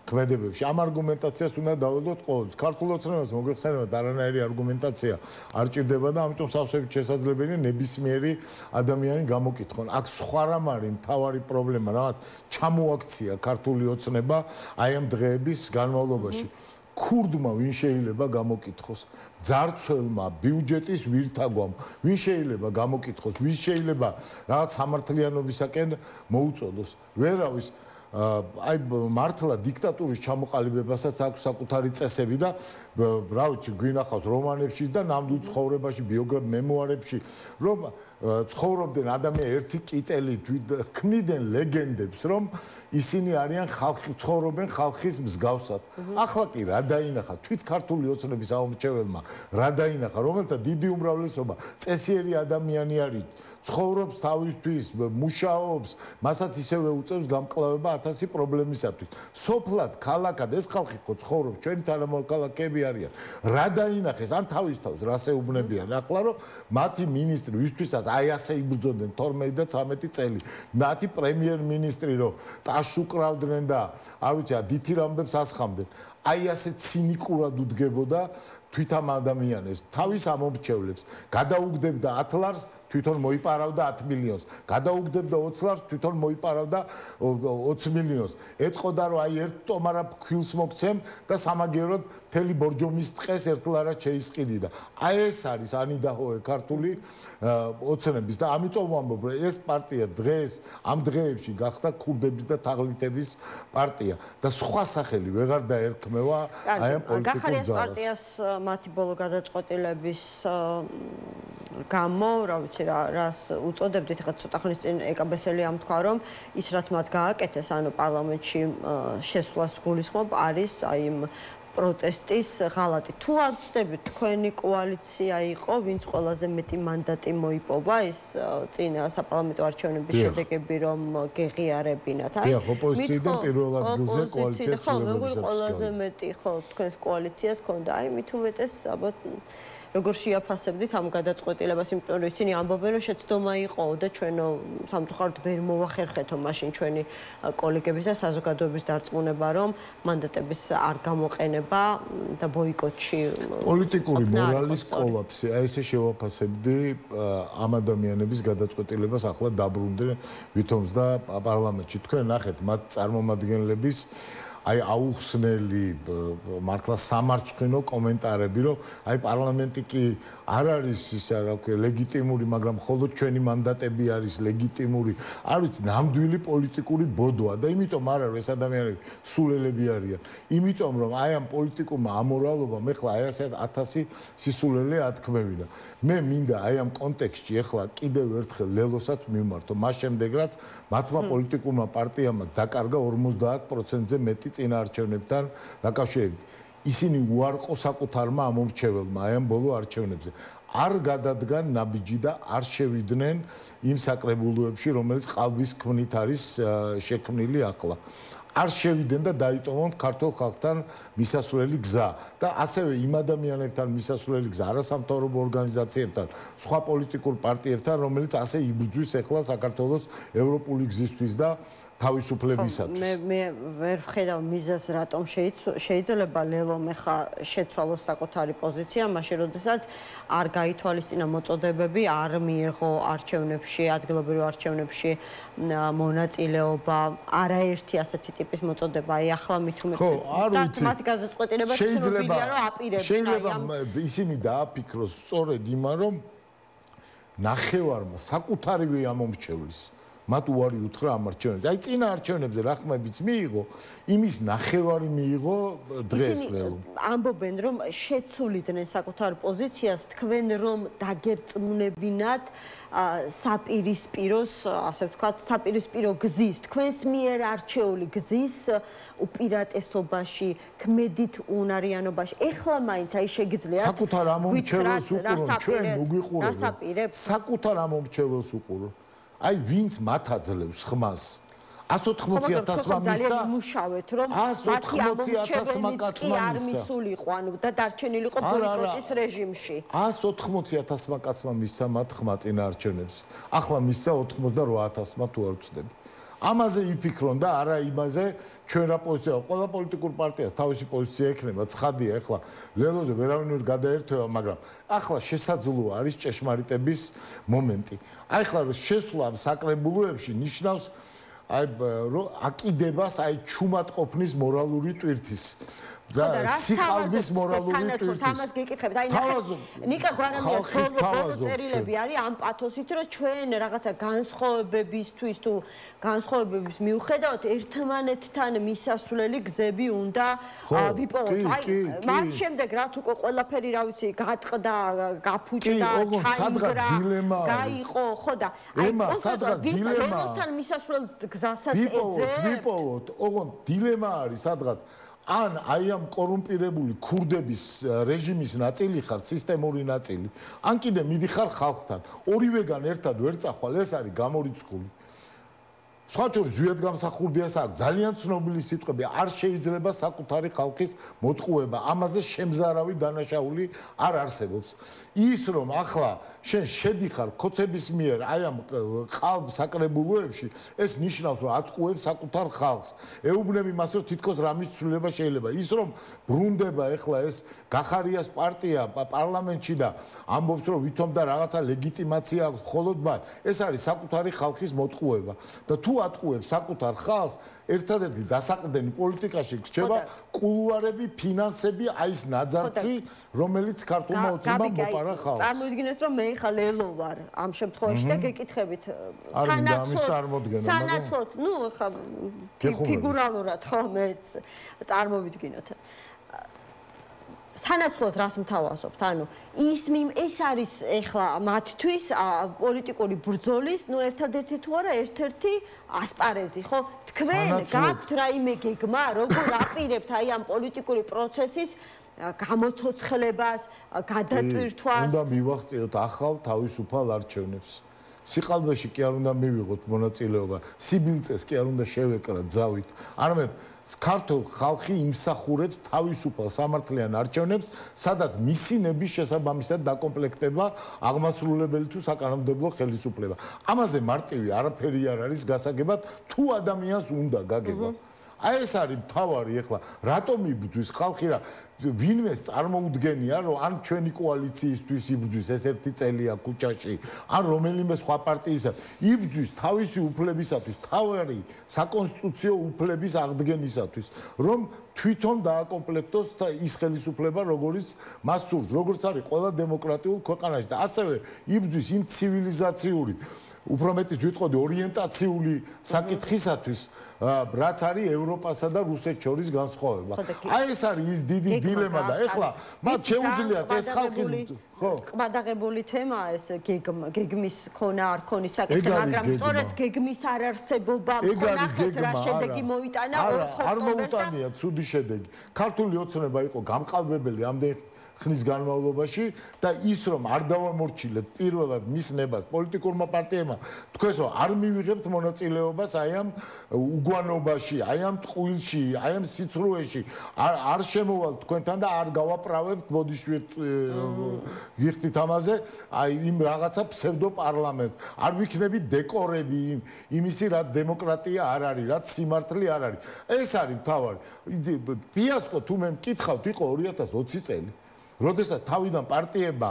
ქმედებებში. ამ არგუმენტაციას უნდა დავედოთ ყოველთვის. ქართულ ოცნებას მოგვიხსენებათ არანაირი არგუმენტაცია არ ჭირდება და ამიტომ სავსებით შესაძლებელია ნებისმიერი ადამიანი გამოკითხონ. აქ სხვა რამ არის მთავარი პრობლემა, რაღაც ჩამოაქცია ქართული ოცნება აი ამ დღეების განმავლობაში. ქურდმა ვინ შეიძლება გამოკითხოს, ძარცველმა, ბიუჯეტის ვირთაგვამ, ვინ შეიძლება გამოკითხოს, ვინ შეიძლება რაღაც სამართლიანობისაკენ მოუწოდოს. ვერავის აი მართლა დიქტატურის ჩამოყალიბებასაც აქვს საკუთარი წესები და რა ვიცი, გვინახავს რომანებში და ნამდვილ ცხოვრებაში, მემუარებში, რომ ცხოვრობდნენ ადამიანი ერთი კიტელით, ქმნიდნენ ლეგენდებს, რომ ისინი არიან ხალხი, ცხოვრობენ ხალხის მსგავსად. ახლა კი რა დაინახა თვით ქართული ოცნების ამორჩეველმა, რა დაინახა, რომელთა დიდი უმრავლესობა წესიერი ადამიანი არის, ცხოვრობს თავისთვის, მუშაობს, მასაც ისევე უწევს გამკლავება 1000 პრობლემისათვის. სოფლად, ქალაქად ეს ხალხი ხო ცხოვრობს, ჩვენი თანამოქალაქეები არიან. რა დაინახეს, ან თავის თავს რას ეუბნებიან ახლა, რომ მათი მინისტრი, ვისთვისაც აი ასე იბრძოდნენ 12 და 13 წელი. მათი პრემიერ-მინისტრი რომ ტაშს უკრავდნენ და არ ვიცი, დიდ ამბებს ასხამდნენ. აი ასე ცინიკურად უდგებოდა თვით ამ ადამიანებს, თავის ამომრჩევლებს, გადაუგდებდა 10 ლარს, თვითონ მოიპარავდა 10 მილიონს, გადაუგდებდა 20 ლარს, თვითონ მოიპარავდა 20 მილიონს. ეტყოდა რომ აი ერთ ტომარა ქვილს მოგცემ და სამაგიეროდ მთელი ბორჯომის ტყეს 1 ლარად შეისყიდი და აი ეს არის ანიდაჰოე ქართული ოცნების და ამიტომ ვამბობ, რომ ეს პარტია დღეს ამ დღეებში გახდა ქურდების და თაღლითების პარტია და სხვა სახელი ვეღარ დაერქმევა აი ამ პოლიტიკურ ძალას. პარტიას მათი ბოლო გადაწყვეტილების გამო, რა ვიცი, რას უწოდებდით, ხა ცოტა ხნის წინ ეკაბესელი ამთქვა, რომ ის რაც მათ გააკეთეს, ანუ პარლამენტში შესვლას გულისხმობ, არის აი იმ პროტესტის ღალატი. თუ არ ვწდებით, თქვენი კოალიცია იყო, ვინც ყველაზე მეტი მანდატი მოიპოვა, ეს წინ საპარლამენტო არჩევნების შედეგები რომ გეღიარებინათ, აი? დიახ, ოპოზიციიდან პირველ ადგილზე კოალიცია ცვლილებებისათვის. ყველაზე მეტი ხო, თქვენს კოალიციას ქონდა, აი მით უმეტეს ალბათ როგორ შეაფასებდით ამ გადაწყვეტილებას, იმიტომ რომ ისინი ამბობენ, რომ შეცდომა იყო და ჩვენო სამწუხაროდ ვერ მოვახერხეთო მაშინ ჩვენი კოლეგების და საზოგადოების დარწმუნება, რომ მანდატების არ გამოყენება და ბოიკოტში პოლიტიკური მორალის კოლაფსი. აი ესე შევაფასებდი ამ ადამიანების გადაწყვეტილებას ახლა დაბრუნდნენ ვითომს და პარლამენტში. თქვენ ნახეთ მათ წარმომადგენლების აი აუხსნელი მართლა სამარცხვინო კომენტარები, რომ აი პარლამენტი კი არ არის ისა რა ქვია ლეგიტიმური, მაგრამ მხოლოდ ჩვენი მანდატები არის ლეგიტიმური. არ ვიცი, ნამდვილი პოლიტიკური ბოდოა და იმიტომ არა რომ ეს ადამიანები სულელები არიან. იმიტომ რომ აი ამ პოლიტიკურმა ამორალობამ ეხლა აი ასე 1000 სისულელე ათქმევინა. მე მინდა აი ამ კონტექსტში ეხლა კიდევ ერთხელ ლელოსაც მივმართო. მას შემდეგ რაც მათმა პოლიტიკურმა პარტიამ დაკარგა 50%-ზე მეტი წინაარჩევნებთან დაკავშირებით. ისინი უარყო საკუთარმა ამორჩეველმა აი ამ ბოლო არჩევნებზე. არ გადადგან ნაბიჯი და არ შევიდნენ იმ საკრებულოებში, რომელიც ყალბის ქმნით არის შექმნილი ახლა. არ შევიდნენ და დაიტოვონ ქართულ ხალხთან მისასვლელი გზა და ასევე იმ ადამიანებთან მისასვლელი გზა, არასამთავრობო ორგანიზაციებთან, სხვა პოლიტიკურ პარტიებთან, რომელიც ასე იბრძვის ახლა საქართველოს ევროპული გზისთვის და თავისუფლებისათვის. მე ვერ ვხედავ მიზეზს, რატომ შეიძლება ლელომ ახლა შეცვალოს საკუთარი პოზიცია, მაშინ როდესაც არ გაითვალისწინა მოწოდებები, არ მიიღო არჩევნებში, ადგილობრივ არჩევნებში მონაწილეობა, არაერთი ასეთი ტიპის მოწოდება, აი ახლა მით უმეტეს. ხო, არ ვიცი. მათი გადაწყვეტილება ცნობილია, რომ აპირებენ შეიძლება ისინი დააფიქროს სწორედ იმან, რომ ნახევარმა საკუთარივე ამომრჩევლის მათ უარი უთხრა ამ არჩევნებზე. აი წინა არჩევნებზე რა ხმებიც მიიღო, იმის ნახევარი მიიღო დღეს ლელო. ამბობენ რომ შეცვლიდნენ საკუთარ პოზიციას, თქვენ რომ დაგერწმუნებინათ საპირისპიროს, ასე ვთქვათ, საპირისპირო გზის, თქვენს მიერ არჩეული გზის უპირატესობაში, ქმედით უნარიანობაში. ეხლა მაინც აი შეგიძლიათ საკუთარ ამომრჩეველს უყურო, ჩვენ მოგვიყურებთ. საკუთარ ამომრჩეველს უყურო. აი ვინც მათ აძლევს ხმას 180,000-მა მისცა იმუშავეთ რომ მათი 180,000-მა კაცმა არ მისულიყო ანუ და დარჩენილიყო ბოიკოტის რეჟიმში 180,000-მა კაცმა მისცა მათ ხმა წინა არჩევნებს ახლა მისცა 88,000-მა თუ არ ვწდები ამაზე იფიქრონ და არა იმაზე ჩვენ რა პოზიცია ყველა პოლიტიკურ პარტიას თავისი პოზიცია ექნება ცხადია ახლა ლელოზე ვერავინ ვერ გადაერთვება მაგრამ ახლა შესაძლოა არის ჭეშმარიტების მომენტი აი ახლა შესვლა საკრებულოებში ნიშნავს აი რომ აკიდებას აი ჩუმად ყოფნის მორალური ტვირთის და სიყალბის მორალური ტვირთის ამას გეკითხებთ აი ნიკა გვარამიას ხოლმე წერილები არის ამ პათოსით რომ ჩვენ რაღაცა განსხვავებებისთვის თუ განსხვავებების მიუხედავად ერთმანეთთან მისასვლელი გზები უნდა ვიპოვოთ აი მას შემდეგ რაც უკვე ყველაფერი რა ვიცი გატყდა გაფუჭდა სადღაც დილემა გაიყო ხო და აი სადღაც დილემასთან მისასვლელ გზასაც ეძებ ვიპოვოთ ოღონდ დილემა არის სადღაც ან აი ამ კორუმპირებული ქურდების რეჟიმის ნაწილი ხარ სისტემური ნაწილი ან კიდე მიდიხარ ხალხთან ორივეგან ერთად ვერ წახვალ ეს არის გამორიცხული სხვა შორის ზვიად გამსახურდიას აქვს ძალიან ცნობილი სიტყვები არ შეიძლება საკუთარი ხალხის მოტყუება ამაზე შემზარავი დანაშაული არ არსებობს ის რომ ახლა შენ შედიხარ ქოცების მიერ აი ამ ყალბ საკრებულოებში ეს ნიშნავს რომ ატყუებს საკუთარ ხალხს ეუბნები მას რომ თითქოს რამის ცვლილება შეიძლება ის რომ ბრუნდება ახლა ეს გახარიას პარტია პარლამენტში და ამბობს რომ ვითომ და რაღაცა ლეგიტიმაცია აქვს მხოლოდ მათ ეს არის საკუთარი ხალხის მოტყუება და თუ ატყუებს საკუთარ ხალხს ერთადერთი დასაყრდენი პოლიტიკაში რჩება კულუარები ფინანსები აი ეს ნაძარცვი რომელიც ქართულმა ოცნებამ მოპარა ხალხს წარმოიდგინეთ რომ მე ხა ლელო ვარ ამ შემთხვევაში და გეკითხებით სანაცვლოდ ნუ ხა ფიგურალურად ხო მეც წარმოვიდგინოთ სანაცვლოდ რას მთავაზობთ? ანუ ეს არის ეხლა მათთვის პოლიტიკური ბრძოლის, ნუ ერთადერთი თუ არა, ერთ-ერთი ასპარეზი, ხო? თქვენ გაქვთ რაიმე გეგმა, როგორ აპირებთ აი ამ პოლიტიკური პროცესის გამოცოცხლებას, გადატვირთვას? უნდა მივახციოთ ახალ თავისუფალ არჩევნებს. სიყალბეში კი არ უნდა მივიღოთ მონაწილეობა, სიბილწეს კი არ უნდა შევეკრათ ზავით. არამედ ქართულ ხალხი იმსახურებს თავისუფალ სამართლიან არჩევნებს, სადაც მისინების შესაბამისად დაკომპლექტება აღმასრულებელი თუ საკანონმდებლო ხელისუფლება. ამაზე მარტივი არაფერი არ არის გასაგებად, თუ ადამიანს უნდა გაგება. აი ეს არის მთავარი ეხლა რატომ იბრძვის ხალხი რა ვინმეს წარმოუდგენია რომ ან ჩვენი კოალიციისთვის იბრძვის ეს ერთი წელია ქუჩაში ან რომელიმე სხვა პარტიისა იბრძვის თავისი უფლებისათვის თავარი საკონსტიტუციო უფლების აღდგენისათვის რომ თვითონ დააკომპლექტოს ის ხელისუფლება როგორც მას სურს როგორც არის ყველა დემოკრატიულ ქვეყანაში და ასევე იბრძვის იმ ცივილიზაციური უფრო მეტიც ვიტყოდი ორიენტაციული საკითხისათვის რაც არის ევროპასა და რუსეთს შორის განსხვავება. აი ეს არის ის დიდი დილემა და ეხლა მათ შეუძლიათ ეს ხალხის ხო ყბადაღებული თემაა ეს გეგმის ქონა არ ქონის საკითხი, მაგრამ სწორედ გეგმის არარსებობა მქონახეთ რა შედეგი მოიტანა არ მოუტანია ცუდი შედეგი. ქართული ოცნება იყო გამყალბებელი ამდენ ხნის განმავლობაში და ის რომ არ დავამორჩილეთ პირველად მის ნებას პოლიტიკურმა პარტიებმა თქვენს რომ არ მივიღებთ მონაწილეობას აი ამ უგვანობაში, აი ამ ტყუილში, აი ამ სიცრუეში არ შემოვალთ თქვენთან და არ გავაправებთ ბოდიშვით გიხდით ამაზე აი იმ რაღაცა ფსევდო პარლამენტს არ ვიქნებით დეკორები იმისი რაც დემოკრატია არ არის, რაც სიმართლე არ არის. ეს არის მთავარი. ფიასკო თუ მე მკითხავთ იყო 2020 წელი. როდესაც თავიდან პარტიებმა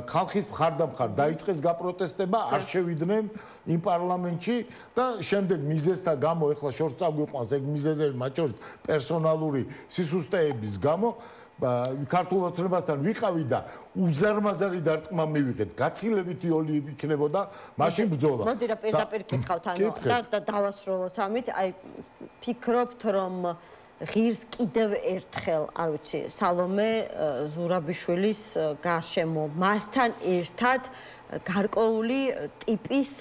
ხალხის მხარდამხარ დაიწყეს გაპროტესტება, არ შევიდნენ იმ პარლამენტში და შემდეგ მიზეზთა გამო ეხლა შორს წაგვიყვანს ეგ მიზეზები, მათ შორის პერსონალური სისუსტეების გამო ქართულ ოცნებასთან ვიყავი და უზარმაზარი დარტყმა მივიღეთ. გაცილებითი ოლი იქნებოდა მაშინ ბრძოლა. მოდი რა პირდაპირ გითხავთ ანუ და დავასრულოთ ამით. აი ფიქრობთ რომ ღირს კიდევ ერთხელ, არ ვიცი, სალომე ზურაბიშვილის გარშემო მასთან ერთად გარკვეული ტიპის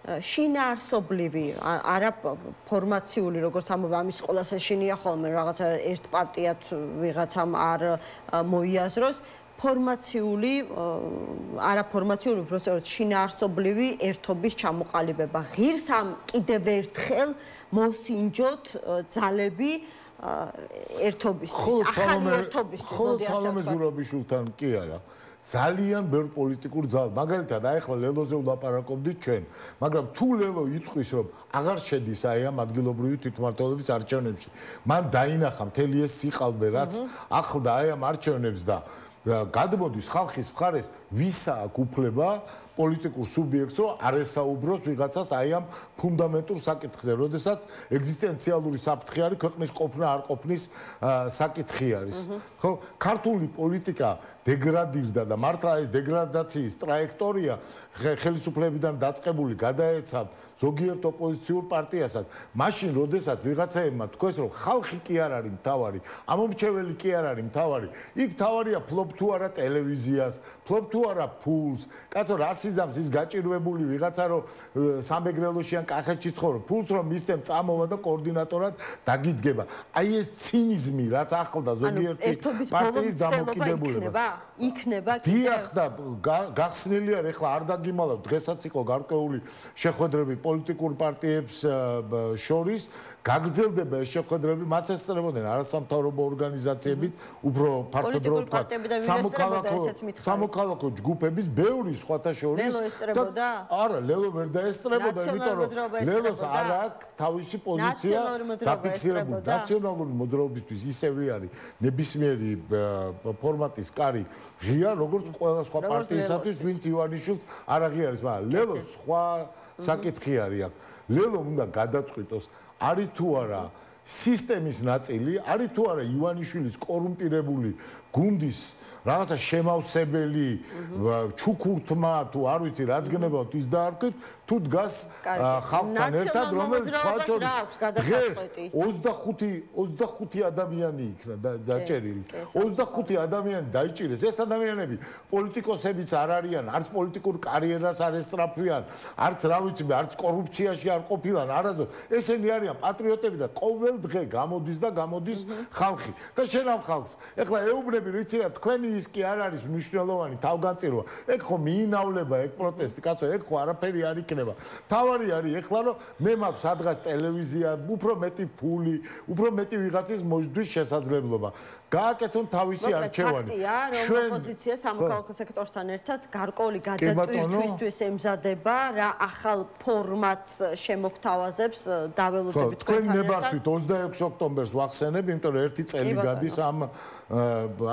შინაარსობრივი, არა ფორმაციული, როგორც ამბობ, ამის ყველას ეშინია ხოლმე, რაღაცა ერთ პარტიად ვიღაცამ არ მოიაზროს, ფორმაციული, არაფორმაციული, უბრალოდ შინაარსობრივი ერთობის ჩამოყალიბება. ღირს ამ კიდევ ერთხელ მოსინჯოთ ძალები ერთობისთვის, ახალი ერთობისთვის, მოდი ასე ვთქვა. ხოლო ზურაბიშვილთან კი არა. ძალიან ბევრ პოლიტიკურ ძალ. მაგალითად, აი ახლა ლელოზე ვლაპარაკობდით ჩვენ, მაგრამ თუ ლელო იტყვის, რომ აღარ შედის აი ამ ადგილობრივი თვითმმართველობის არჩევნებში, მან დაინახა მთელი ეს სიყალბე, რაც ახლდა აი ამ არჩევნებს და გადმოდის ხალხის მხარეს, ვისა აქვს უფლება პოლიტიკურ სუბიექტს, რომ არ ესაუბროს ვიღაცას აი ამ ფუნდამენტურ საკითხზე, როდესაც ეგზისტენციალური საფრთხე არის ქვეყნის ყოფნა არ ყოფნის საკითხი არის. ხო, ქართული პოლიტიკა დეგრადირდა და მართლა ეს დეგრადაციის ტრაექტორია ხელისუფლებიდან დაწყებული გადაეცა ზოგიერთ ოპოზიციურ პარტიასაც. მაშინ, როდესაც ვიღაცაებმა თქვეს, რომ ხალხი კი არ არის მთავარი, ამომრჩეველი კი არ არის მთავარი, იქ მთავარია ფლობ თუ არა ტელევიზიას, ფლობ თუ არა ფულს, კაცო რასიზამს ის გაჭირვებული ვიღაცა რომ სამეგრელოში ან კახეთში ცხოვრობს, ფულს რომ მისცემ წამოვა და კოორდინატორად დაგიდგება. აი ეს ცინიზმი, რაც ახლდა ზოგიერთი პარტიის დამოკიდებულებას. იქნება დიახ და გახსნილი არ ეხლა არ დაგიმალავ დღესაც იყო გარკვეული შეხვედრები პოლიტიკურ პარტიებს შორის გაგრძელდება ეს შეხვედრები მას ესწრებოდნენ არასამთავრობო ორგანიზაციებით უფრო ფართოდ რო ვთქვა სამოქალაქო ჯგუფების ბევრი სხვათა შორის და არა ლელო ვერ დაესწრებოდა იმიტომ რომ ლელოს არ აქვს თავისი პოზიცია დაფიქსირებული ნაციონალური მოძრაობისთვის ისევე არის ნებისმიერი ფორმატის კარი ღია როგორც ყველა სხვა პარტიისათვის ვინც ივანიშვილს არ აღიარეს მაგრამ ლელოს სხვა საკითხი არის აქ ლელო უნდა გადაწყვიტოს არის თუ არა სისტემის ნაწილი არის თუ არა ივანიშვილის კორუმპირებული გუნდის რაღაცა შემავსებელი ჩუქურთმა თუ არ ვიცი რაც გნებავთ ის დაარქვით თუ დგას ხალხთან ერთად რომელიც სხვა შორის დღეს 25 ადამიანი იქნა დაჭერილი 25 ადამიანი დაიჭირეს ეს ადამიანები პოლიტიკოსებიც არ არიან არც პოლიტიკურ კარიერას არ ესწრაფვიან არც რა ვიცი არც კორუფციაში არ ყოფილან არასდროს ესენი არიან პატრიოტები და ყოველ დღე გამოდის და გამოდის ხალხი და შენ ამ ხალხს ეხლა ეუბნები ვიცი რა თქვენი ის კი არ არის მნიშვნელოვანი თავგანწირვა. ეგ ხო მიინავლება, ეგ პროტესტი, კაცო, ეგ ხო არაფერი არ იქნება. თავარი არის ეხლა რომ მე მაქვს სადღაც ტელევიზია, უფრო მეტი ფული, უფრო მეტი ვიღაცის მოждვის შესაძლებლობა. გააკეთონ თავისი არჩევანი. ჩვენ ოპოზიცია სამოქალაქო სექტორთან ერთად გარკვეული გადაწყვეტილებისთვის ემზადება, რა ახალ ფორმატს შემოგთავაზებს დაველოდებით თქვენ ნებართვით 26 ოქტომბერს ვახსენებ, იმიტომ რომ ერთი წელი გადის ამ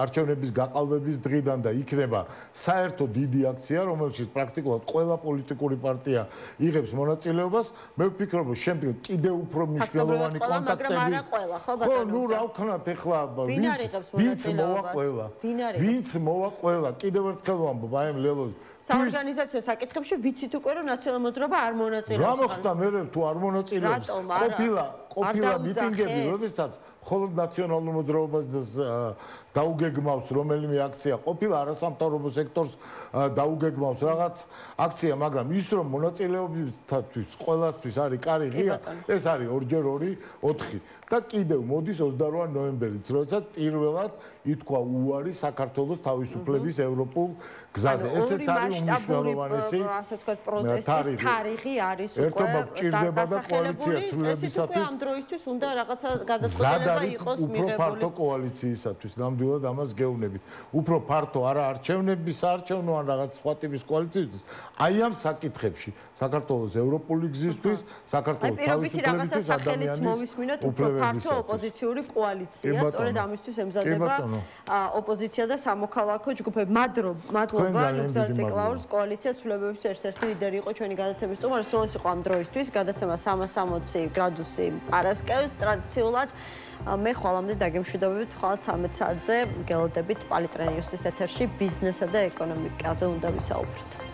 არჩევნების გაყალბების დღიდან და იქნება საერთო დიდი აქცია, რომელშიც პრაქტიკულად ყველა პოლიტიკური პარტია იღებს მონაწილეობას. მე ვფიქრობ, რომ შემდგომ კიდევ უფრო მნიშვნელოვანი კონტაქტები. ხო, ნუ რა ვქნათ ეხლა ვინც მოვა ყველა. კიდევ ერთხელ ვამბობ, აი ამ ლელოს საორგანიზაციო საკითხებში ვიცით უკვე რომ ნაციონალურ მოძრაობა არ მონაწილეობს. რა მოხდა მე თუ არ მონაწილეობს? ყოფილა მიტინგები, როდესაც მხოლოდ ნაციონალურ მოძრაობას დაუგეგმავს რომელიმე აქცია, ყოფილა არასამთავრობო სექტორს დაუგეგმავს რაღაც აქცია, მაგრამ ის რომ მონაწილეობისთვის ყველასთვის არის კარი ღია, ეს არის 2x2 4 და კიდევ მოდის 28 ნოემბერიც, როდესაც პირველად ითქვა უარი საქართველოს თავისუფლების ევროპულ გზაზე. ესეც არის უმნიშვნელოვანესი ასე ვთქვათ პროტესტის თარიღი არის უკვე ერთობა ჭირდება და კოალიცია ცვლილებისათვის ამ დროისთვის უნდა რაღაცა გადაწყვეტილება იყოს მიღებული. უფრო ფართო კოალიციისათვის ნამდვილად ამას გეუბნებით. უფრო ფართო არა არჩევნების საარჩევნო ან რაღაც სხვა ტიპის კოალიციისთვის. აი ამ საკითხებში საქართველოს ევროპული გზისთვის, საქართველოს თავისუფლებისთვის ადამიანის მოვისმინოთ უფრო ფართო ოპოზიციური კოალიცია. სწორედ ამისთვის ემზადება ოპოზიცია და სამოქალაქო ჯგუფები. მადლობა ლუქსარციკლაურს კოალიცია ცვლილებების ერთ-ერთი ლიდერი იყო ჩვენი გადაცემის სტუმარი. ეს იყო ამ დროისთვის გადაცემა 360 გრადუსი პარასკევს ტრადიციულად მე ხვალამდე დაგემშვიდობებით ხვალ 13 საათზე გელოდებით პალიტრენიუსის ეთერში ბიზნესსა და ეკონომიკაზე უნდა ვისაუბროთ.